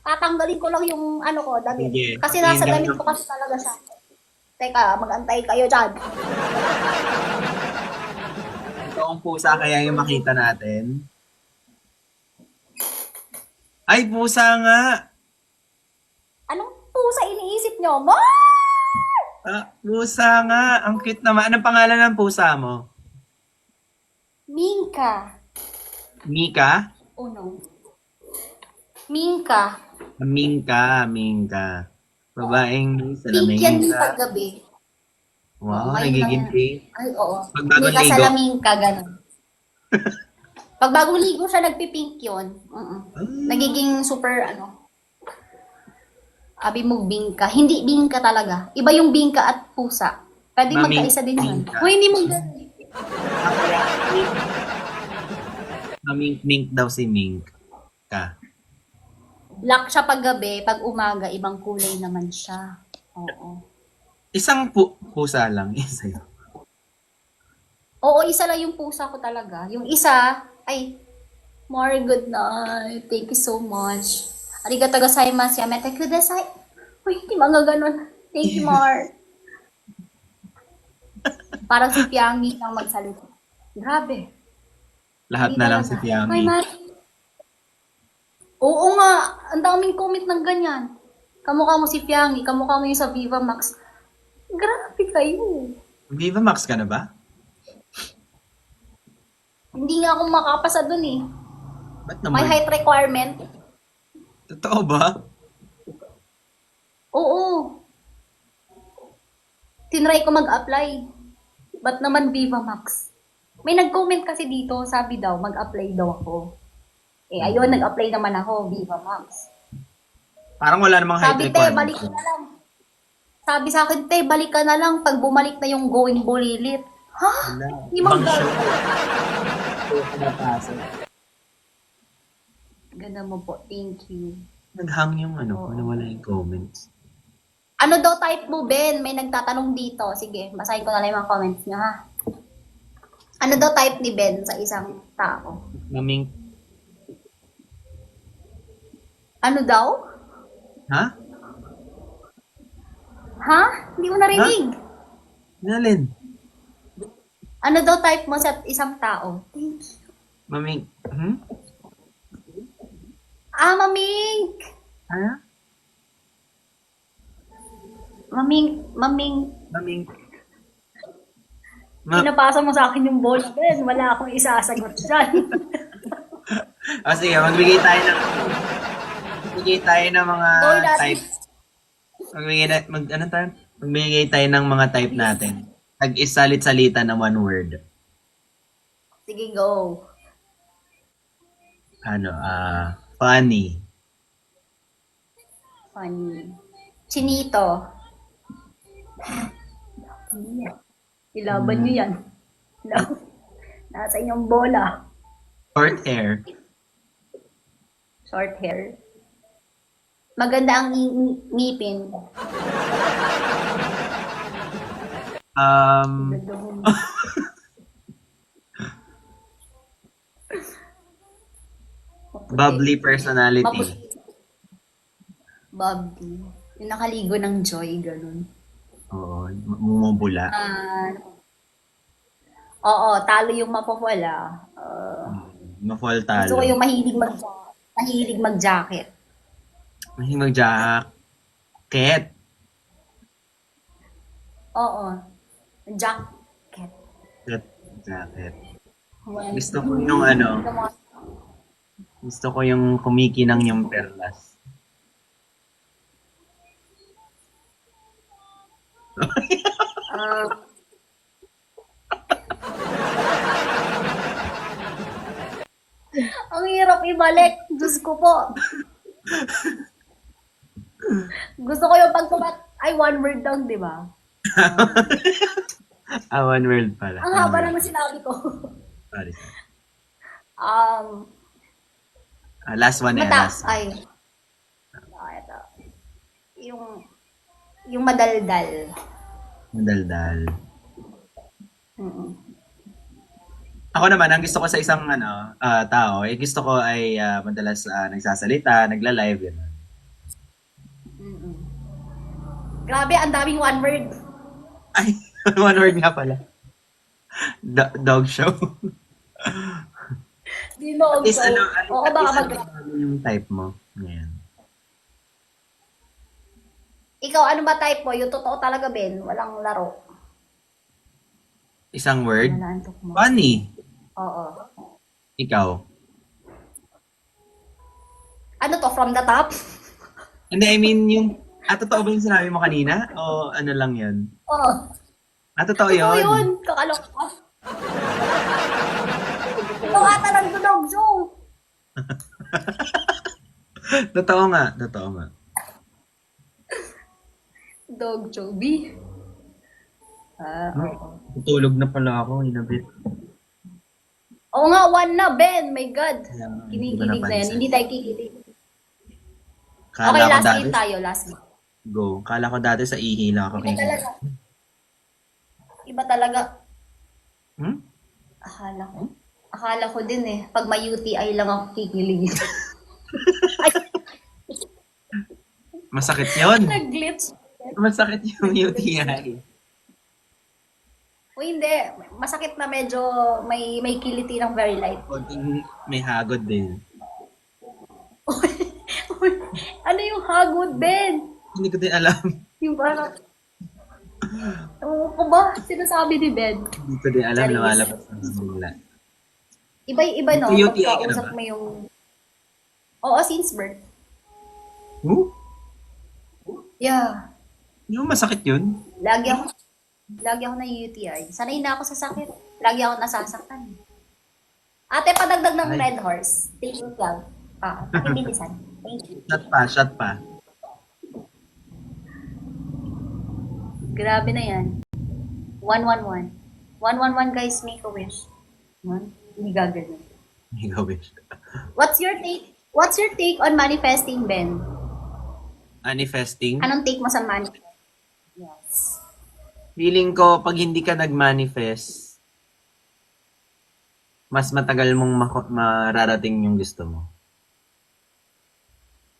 Speaker 2: tatanggalin ko lang yung ano ko, damit.
Speaker 1: Sige.
Speaker 2: Kasi nasa
Speaker 1: Tingnan
Speaker 2: damit
Speaker 1: mo.
Speaker 2: ko kasi talaga siya. Teka, mag-antay kayo dyan.
Speaker 1: Ito ang pusa kaya yung makita natin. Ay, pusa nga!
Speaker 2: Anong pusa iniisip nyo? Ma!
Speaker 1: Pusa nga! Ang cute naman. Anong pangalan ng pusa mo?
Speaker 2: Minka.
Speaker 1: Mika?
Speaker 2: Oh no. Minka.
Speaker 1: Minka. Babaeng
Speaker 2: Pink yan
Speaker 1: salamin
Speaker 2: yung
Speaker 1: ka.
Speaker 2: paggabi.
Speaker 1: Wow,
Speaker 2: Ngayon
Speaker 1: nagiging
Speaker 2: lang-
Speaker 1: pink.
Speaker 2: Ay, oo.
Speaker 1: Pag bagong
Speaker 2: Mika
Speaker 1: ligo.
Speaker 2: Salaminka, gano'n. Pag bagong ligo siya, nagpipink yun. Nagiging super, abi mo bingka. Hindi bingka talaga. Iba yung bingka at pusa. Pwede magkaisa din yun.
Speaker 1: Mamingka.
Speaker 2: Uy, hindi mo ganun.
Speaker 1: Mink daw si Mink. Ka.
Speaker 2: Black siya pag gabi, pag umaga, ibang kulay naman siya. Oo.
Speaker 1: Isang pusa lang. Isa yun.
Speaker 2: Oo, isa lang yung pusa ko talaga. Yung isa, ay, more good night. Thank you so much. Arigato gozaimasu. Yamete kudasai. Uy, hindi mga ganun. Thank you, Mar. Parang si Piangi lang magsalita. Grabe.
Speaker 1: Lahat
Speaker 2: Hindi
Speaker 1: na lang
Speaker 2: talaga.
Speaker 1: si Tiami.
Speaker 2: Ay, Mar. Oo nga. Ang daming comment ng ganyan. Kamukha mo si Piangi. Kamukha mo yung sa Viva Max. Grabe kayo.
Speaker 1: Viva Max ka na ba?
Speaker 2: Hindi nga ako makapasa dun eh.
Speaker 1: Ba't
Speaker 2: May
Speaker 1: naman?
Speaker 2: height requirement.
Speaker 1: Totoo ba?
Speaker 2: Oo. Tinry ko mag-apply. Ba't naman Viva Max? May nag-comment kasi dito, sabi daw, mag-apply daw ako. Eh, ayun, nag-apply naman ako, Viva Max.
Speaker 1: Parang wala namang height
Speaker 2: Sabi, te,
Speaker 1: requirement.
Speaker 2: balik ka na lang. Sabi sa akin, te, balik ka na lang pag bumalik na yung going bulilit. Ha? Hindi
Speaker 1: Ibang
Speaker 2: mag-
Speaker 1: show. Pinapasok.
Speaker 2: Ganda mo po, thank you.
Speaker 1: Naghang yung
Speaker 2: Oo.
Speaker 1: wala yung comments.
Speaker 2: Ano daw type mo, Ben? May nagtatanong dito. Sige, basahin ko na lang yung mga comments niyo, ha? Ano daw type ni Ben sa isang tao?
Speaker 1: Naming,
Speaker 2: Ano daw?
Speaker 1: ha?
Speaker 2: Ha? Hindi ko narinig.
Speaker 1: Nalin?
Speaker 2: Ano daw type mo sa isang tao?
Speaker 1: Maming,
Speaker 2: Maming!
Speaker 1: Ano?
Speaker 2: Maming,
Speaker 1: Maming,
Speaker 2: pinapasa mo sa akin yung bola, Ben. Wala akong isasagot dyan.
Speaker 1: sige, magbigay tayo ng mga
Speaker 2: Go, Daddy.
Speaker 1: type. Magbigay tayo ng mga type natin. Tag-isalit-salita na one word.
Speaker 2: Sige, go.
Speaker 1: Funny.
Speaker 2: Funny. Chinito. Ilaban nyo yan. Nasa inyong bola.
Speaker 1: Short hair.
Speaker 2: Short hair. Maganda ang ngipin. Ganda mo.
Speaker 1: Bubbly personality.
Speaker 2: Bubbly. Yung nakaligo ng joy, ganun.
Speaker 1: Oo, mumubula.
Speaker 2: Oo, talo yung mapapala.
Speaker 1: Ma-fall
Speaker 2: Gusto ko
Speaker 1: talo.
Speaker 2: yung mahilig mag-jacket.
Speaker 1: Mahilig mag-jacket.
Speaker 2: Oo. Jacket.
Speaker 1: Jacket.
Speaker 2: Well,
Speaker 1: Gusto ko yung ano, gusto ko yung kumikinang yung perlas.
Speaker 2: Ah, ang hirap ibalik. Diyos ko po. Gusto ko yung pag ay, one word lang, di ba?
Speaker 1: One word pala.
Speaker 2: Ang
Speaker 1: One
Speaker 2: haba
Speaker 1: word.
Speaker 2: naman sinabi ko.
Speaker 1: Sorry.
Speaker 2: um,
Speaker 1: Last one eh.
Speaker 2: mata,
Speaker 1: Last one.
Speaker 2: ay, ito. Yung madaldal.
Speaker 1: Madaldal.
Speaker 2: Mm-mm.
Speaker 1: Ako naman, ang gusto ko sa isang tao, gusto ko ay madalas nagsasalita, nagla-live, gano'n.
Speaker 2: Mm-mm. Grabe, ang daming one word.
Speaker 1: Ay, one word nga pala. Dog show.
Speaker 2: Dinog.
Speaker 1: At least,
Speaker 2: So, oo, baka mag...
Speaker 1: yung type mo. Ngayon.
Speaker 2: Ikaw, ano ba type mo? Yung totoo talaga, Ben. Walang laro.
Speaker 1: Isang word?
Speaker 2: Nanaantok mo.
Speaker 1: Funny.
Speaker 2: Oo.
Speaker 1: Ikaw.
Speaker 2: Ano to, from the top?
Speaker 1: Hindi, I mean, totoo ba yung sinabi mo kanina? O ano lang yun?
Speaker 2: Oo.
Speaker 1: Totoo
Speaker 2: Totoo
Speaker 1: yun?
Speaker 2: yun. Kakalok ka. Ito ata ng tunog, Joe.
Speaker 1: Totoo nga. Totoo nga.
Speaker 2: Dog Joby. Oo.
Speaker 1: Tutulog na pala ako, inabit.
Speaker 2: Oo nga, one na, Ben. My God.
Speaker 1: Kaya nga,
Speaker 2: Kinikilig
Speaker 1: ko
Speaker 2: na yan.
Speaker 1: napansin.
Speaker 2: Hindi tayo kikilig.
Speaker 1: Kala
Speaker 2: Okay,
Speaker 1: ko
Speaker 2: last
Speaker 1: dati,
Speaker 2: game tayo. Last game.
Speaker 1: go. Kala ko dati sa ihi lang ako
Speaker 2: Iba talaga.
Speaker 1: kikinig.
Speaker 2: Iba talaga.
Speaker 1: Hmm?
Speaker 2: Akala ko din eh. Pag may UTI lang ako kikilig. Ay,
Speaker 1: Masakit yun.
Speaker 2: nag-glitch.
Speaker 1: Masakit yung UTI.
Speaker 2: O hindi. Masakit na medyo may kiliti ng very light.
Speaker 1: Konting may hagod din.
Speaker 2: Ano yung hagod, Ben?
Speaker 1: Hindi ko din alam.
Speaker 2: Yung parang... Oo ko ba? Sinasabi ni Ben.
Speaker 1: Hindi ko din alam.
Speaker 2: Charis.
Speaker 1: Lumalabas na bigla.
Speaker 2: Iba no?
Speaker 1: May UTI ka na
Speaker 2: Pagkausap
Speaker 1: ba?
Speaker 2: mo yung... Oo, since birth.
Speaker 1: Huh?
Speaker 2: Yeah.
Speaker 1: Yung masakit yun?
Speaker 2: Lagi ako na UTI. Sanay na ako sa sakit. Lagi ako nasasaktan. Ate, padagdag ng
Speaker 1: Ay.
Speaker 2: Red Horse. Thank you, Cloud. Pakibilisan. Thank you.
Speaker 1: Shot pa.
Speaker 2: Grabe na yan. 111. 111 guys, make a wish. Hindi gagawin.
Speaker 1: Ikaw, wish.
Speaker 2: What's your take on manifesting, Ben?
Speaker 1: Manifesting?
Speaker 2: Anong take mo sa manifest? Yes.
Speaker 1: Feeling ko, pag hindi ka nag-manifest, mas matagal mong mararating yung gusto mo.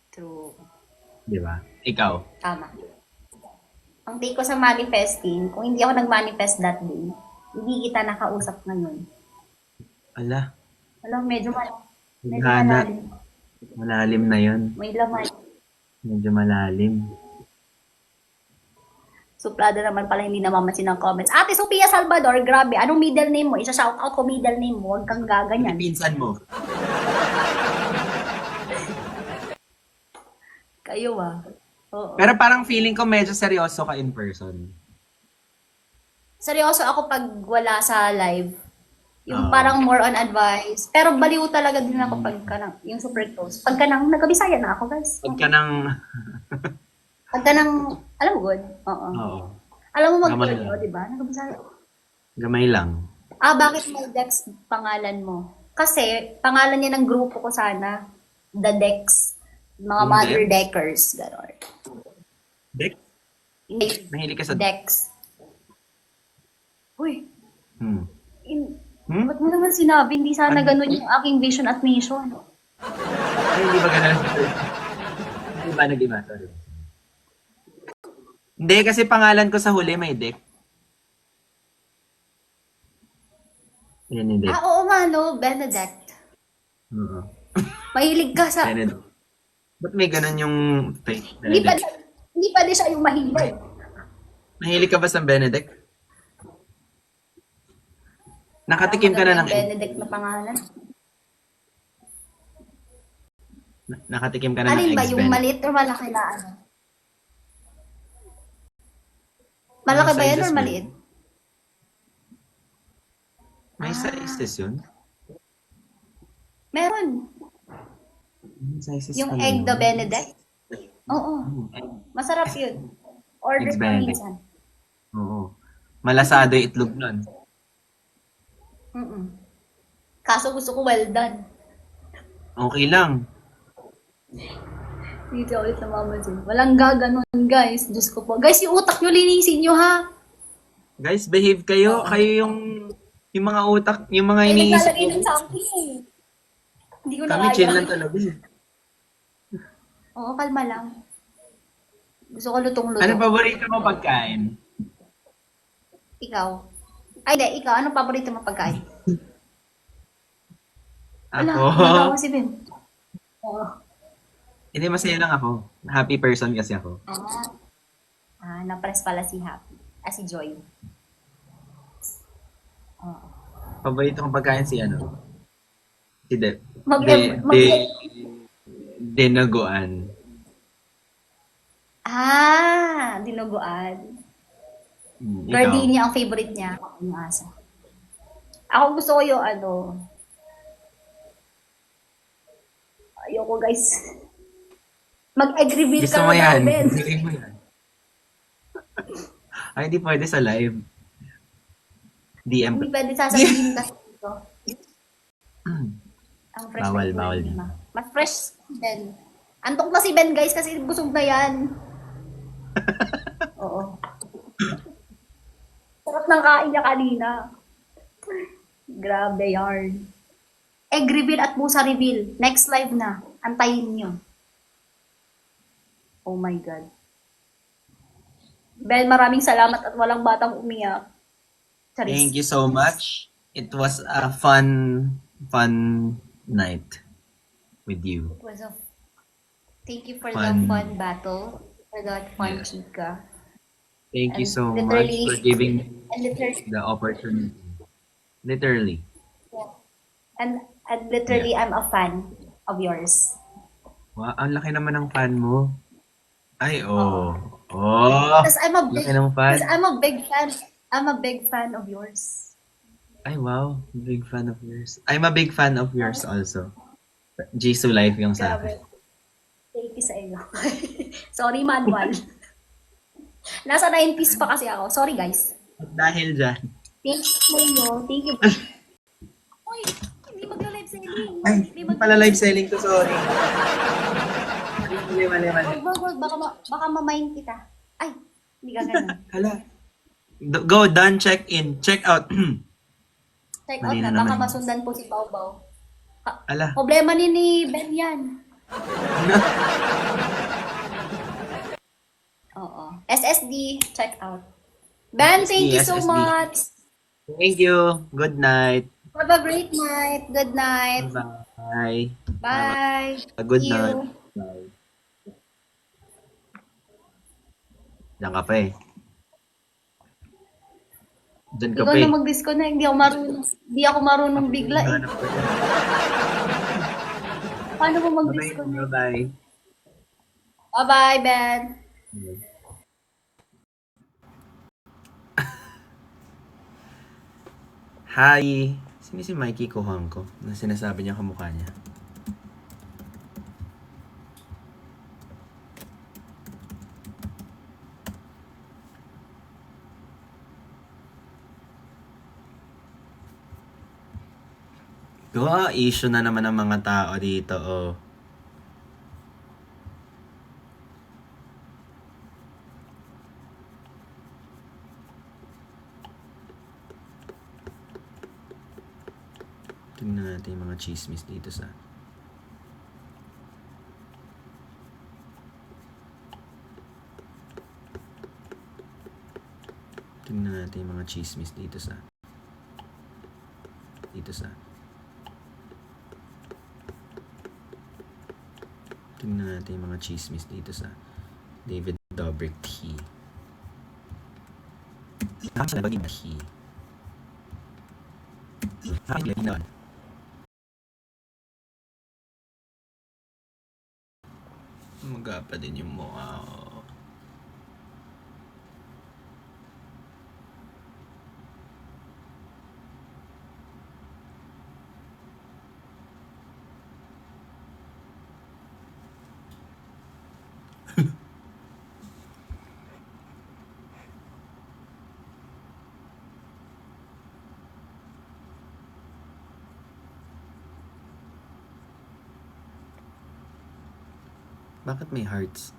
Speaker 2: True.
Speaker 1: Di ba? Ikaw.
Speaker 2: Tama. Ang take ko sa manifesting, kung hindi ako nag-manifest that day, hindi kita nakausap ngayon.
Speaker 1: Ala,
Speaker 2: Alam, medyo
Speaker 1: Hana.
Speaker 2: malalim.
Speaker 1: Malalim na yun.
Speaker 2: May laman.
Speaker 1: Medyo malalim.
Speaker 2: Suplada naman pala hindi namamansin ng comments. Ate Sophia Salvador, grabe. Anong middle name mo? Isa-shoutout ko middle name mo. Huwag kang gaganyan.
Speaker 1: Pinsan mo.
Speaker 2: Kayo Oo.
Speaker 1: Pero parang feeling ko medyo seryoso ka in person.
Speaker 2: Seryoso ako pag wala sa live. Yung
Speaker 1: Oo.
Speaker 2: parang more on advice. Pero baliw talaga din ako yung super close. Pagka nang, nagkabisaya na ako, guys.
Speaker 1: Pagka nang...
Speaker 2: Pagka nang, alam mo, good? Oo.
Speaker 1: Oo.
Speaker 2: Alam mo
Speaker 1: Gamay
Speaker 2: mag-Filipino,
Speaker 1: lang.
Speaker 2: di ba? Nagkabisaya.
Speaker 1: Gamay lang.
Speaker 2: Bakit may Dex pangalan mo? Kasi, pangalan niya ng grupo ko sana, The Dex. Mga
Speaker 1: Yung
Speaker 2: mother
Speaker 1: Dex?
Speaker 2: deckers, gano'n.
Speaker 1: Dek?
Speaker 2: Hindi,
Speaker 1: Mahilig ka sa...
Speaker 2: Dex. Uy,
Speaker 1: Hmm.
Speaker 2: ba't mo naman sinabi, hindi sana ganun yung aking vision at mission.
Speaker 1: Ay, hindi ba ganun? Hindi ba nag-iba? Sorry. Hindi, kasi pangalan ko sa huli may Dek. Yan yung Dek.
Speaker 2: Oo nga, no, Benedict.
Speaker 1: Oo.
Speaker 2: Mahilig ka sa,
Speaker 1: Benedict. Ba't may ganun yung fake
Speaker 2: Hindi pa,
Speaker 1: Benedict?
Speaker 2: hindi pa din siya yung mahilig.
Speaker 1: Mahilig ka ba sa Benedict? Nakatikim ka na
Speaker 2: Maganda
Speaker 1: ng
Speaker 2: yung Benedict na pangalan.
Speaker 1: nakatikim ka na ng
Speaker 2: Alin ba,
Speaker 1: eggs
Speaker 2: yung
Speaker 1: Benedict?
Speaker 2: maliit or malaki na ano?
Speaker 1: Mga
Speaker 2: Malaki ba yan
Speaker 1: sizes
Speaker 2: or
Speaker 1: ba
Speaker 2: maliit?
Speaker 1: yun? May sizes yun?
Speaker 2: Meron.
Speaker 1: May sizes
Speaker 2: Yung
Speaker 1: pala
Speaker 2: egg
Speaker 1: yun.
Speaker 2: the Benedict. Oo.
Speaker 1: Egg.
Speaker 2: Masarap yun. Order
Speaker 1: Eggs
Speaker 2: ka
Speaker 1: Benedict.
Speaker 2: minsan.
Speaker 1: Oo. Malasado yung itlog nun.
Speaker 2: Mm-mm. Kaso gusto ko well done.
Speaker 1: Okay lang.
Speaker 2: Dito ulit na mamasin. Walang gaganon, guys. Diyos ko po. Guys, yung utak nyo, linisin nyo, ha?
Speaker 1: Guys, behave kayo.
Speaker 2: Oo.
Speaker 1: Kayo yung mga utak, yung mga
Speaker 2: Ay,
Speaker 1: iniisip
Speaker 2: naglalagay ng
Speaker 1: mo.
Speaker 2: something eh. Hindi ko na
Speaker 1: Kami
Speaker 2: kaya.
Speaker 1: chill lang talaga.
Speaker 2: Oo, kalma lang. Gusto ko lutong-lutong.
Speaker 1: Ano paborito mo pagkain?
Speaker 2: Ikaw. Ay, hindi. Ikaw. Anong paborito mo pagkain? Wala.
Speaker 1: Ako?
Speaker 2: Wala ko si Ben. Oo.
Speaker 1: Hindi, masaya lang ako. Happy person kasi ako.
Speaker 2: Na-press pala si Happy. Si Joy. Oo.
Speaker 1: Paborito kong pagkain si ano? Si De.
Speaker 2: Mag-
Speaker 1: De.
Speaker 2: mag-
Speaker 1: De. Dinaguan.
Speaker 2: Dinuguan.
Speaker 1: Ikaw.
Speaker 2: Gardenia ang favorite niya. Ako yung asa. Ako gusto ko yung ano. Ayoko guys. Mag-egg reveal
Speaker 1: Gusto
Speaker 2: ka
Speaker 1: mo
Speaker 2: na
Speaker 1: yan.
Speaker 2: Ben.
Speaker 1: Bigay mo yan. Ay, hindi pwede sa live. DM.
Speaker 2: Hindi pwede sasabihin kasi ito. Ang fresh
Speaker 1: Bawal,
Speaker 2: na
Speaker 1: bawal.
Speaker 2: ito. Mas fresh si Ben. Antok na si Ben guys kasi busog na yan. Oo. Sarap ng kain niya kanina. Grabe yarn. Egg reveal at musa reveal. Next live na. Antayin nyo. Oh my God. Ben, maraming salamat at walang batang umiyak. Charis.
Speaker 1: Thank you so much. It was a fun night with you.
Speaker 2: It was a... Thank you for
Speaker 1: Fun.
Speaker 2: the fun battle. For that fun
Speaker 1: Yeah.
Speaker 2: chika.
Speaker 1: Thank you
Speaker 2: And
Speaker 1: so much
Speaker 2: literally-
Speaker 1: for giving
Speaker 2: And literally,
Speaker 1: the opportunity. Literally.
Speaker 2: and literally I'm a fan of yours.
Speaker 1: Wow, ang laki naman ng fan mo. Ay, oh. Oh!
Speaker 2: Because I'm a big,
Speaker 1: Laki ng fan.
Speaker 2: because I'm a big fan. I'm a big fan of yours.
Speaker 1: Ay, wow. Big fan of yours. I'm a big fan of yours also. Jisoo Life yung sa akin.
Speaker 2: Grabe. Thank you sa iyo. Sorry, manual. Nasa 90s pa kasi ako. Sorry, guys.
Speaker 1: At dahil dyan.
Speaker 2: Thank you sa iyo. Thank you. Uy, hindi magla-live selling.
Speaker 1: Ay, hindi pala live selling to, sorry. Mali.
Speaker 2: Wag. Baka mamind kita. Ay, hindi ka ganun.
Speaker 1: Hala. Go, done, check in. Check out.
Speaker 2: Check out
Speaker 1: Mali
Speaker 2: na.
Speaker 1: na
Speaker 2: Baka
Speaker 1: naman.
Speaker 2: masundan po si Pau Pau.
Speaker 1: Ala.
Speaker 2: Problema ni Ben yan. Oo. SSD, check out. Ben, thank you so
Speaker 1: SSD.
Speaker 2: much.
Speaker 1: Thank you. Good night.
Speaker 2: Have a great night. Good night.
Speaker 1: Bye.
Speaker 2: Bye.
Speaker 1: Good
Speaker 2: See you.
Speaker 1: night. Bye. Diyan ka pa eh. Diyan ka
Speaker 2: Ikaw
Speaker 1: pa eh.
Speaker 2: na mag-disconnect. Hindi ako marunong bigla eh.
Speaker 1: Hanap ko dyan.
Speaker 2: Paano mo
Speaker 1: Bye-bye.
Speaker 2: mag-disconnect?
Speaker 1: Bye-bye.
Speaker 2: Bye-bye, Ben.
Speaker 1: Hi! Sino si Mikey Kuhang ko? Na sinasabi niya kamukha niya. Issue na naman ng mga tao dito, oh. Tingnan natin yung mga chismis dito sa... Tingnan natin yung mga chismis dito sa... Tingnan natin yung mga chismis dito sa David Dobrik Tea. Sa bagay na tea. Magapa din yung mukha. Bakit may hearts?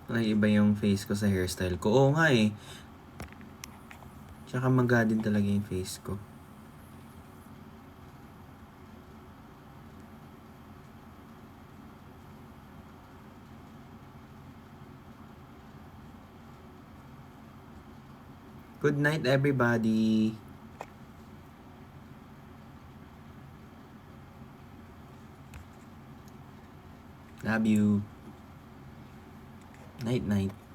Speaker 1: Ay, iba yung face ko sa hairstyle ko. Oo nga eh. Tsaka maga din talaga yung face ko. Good night, everybody. Love you. Night, night.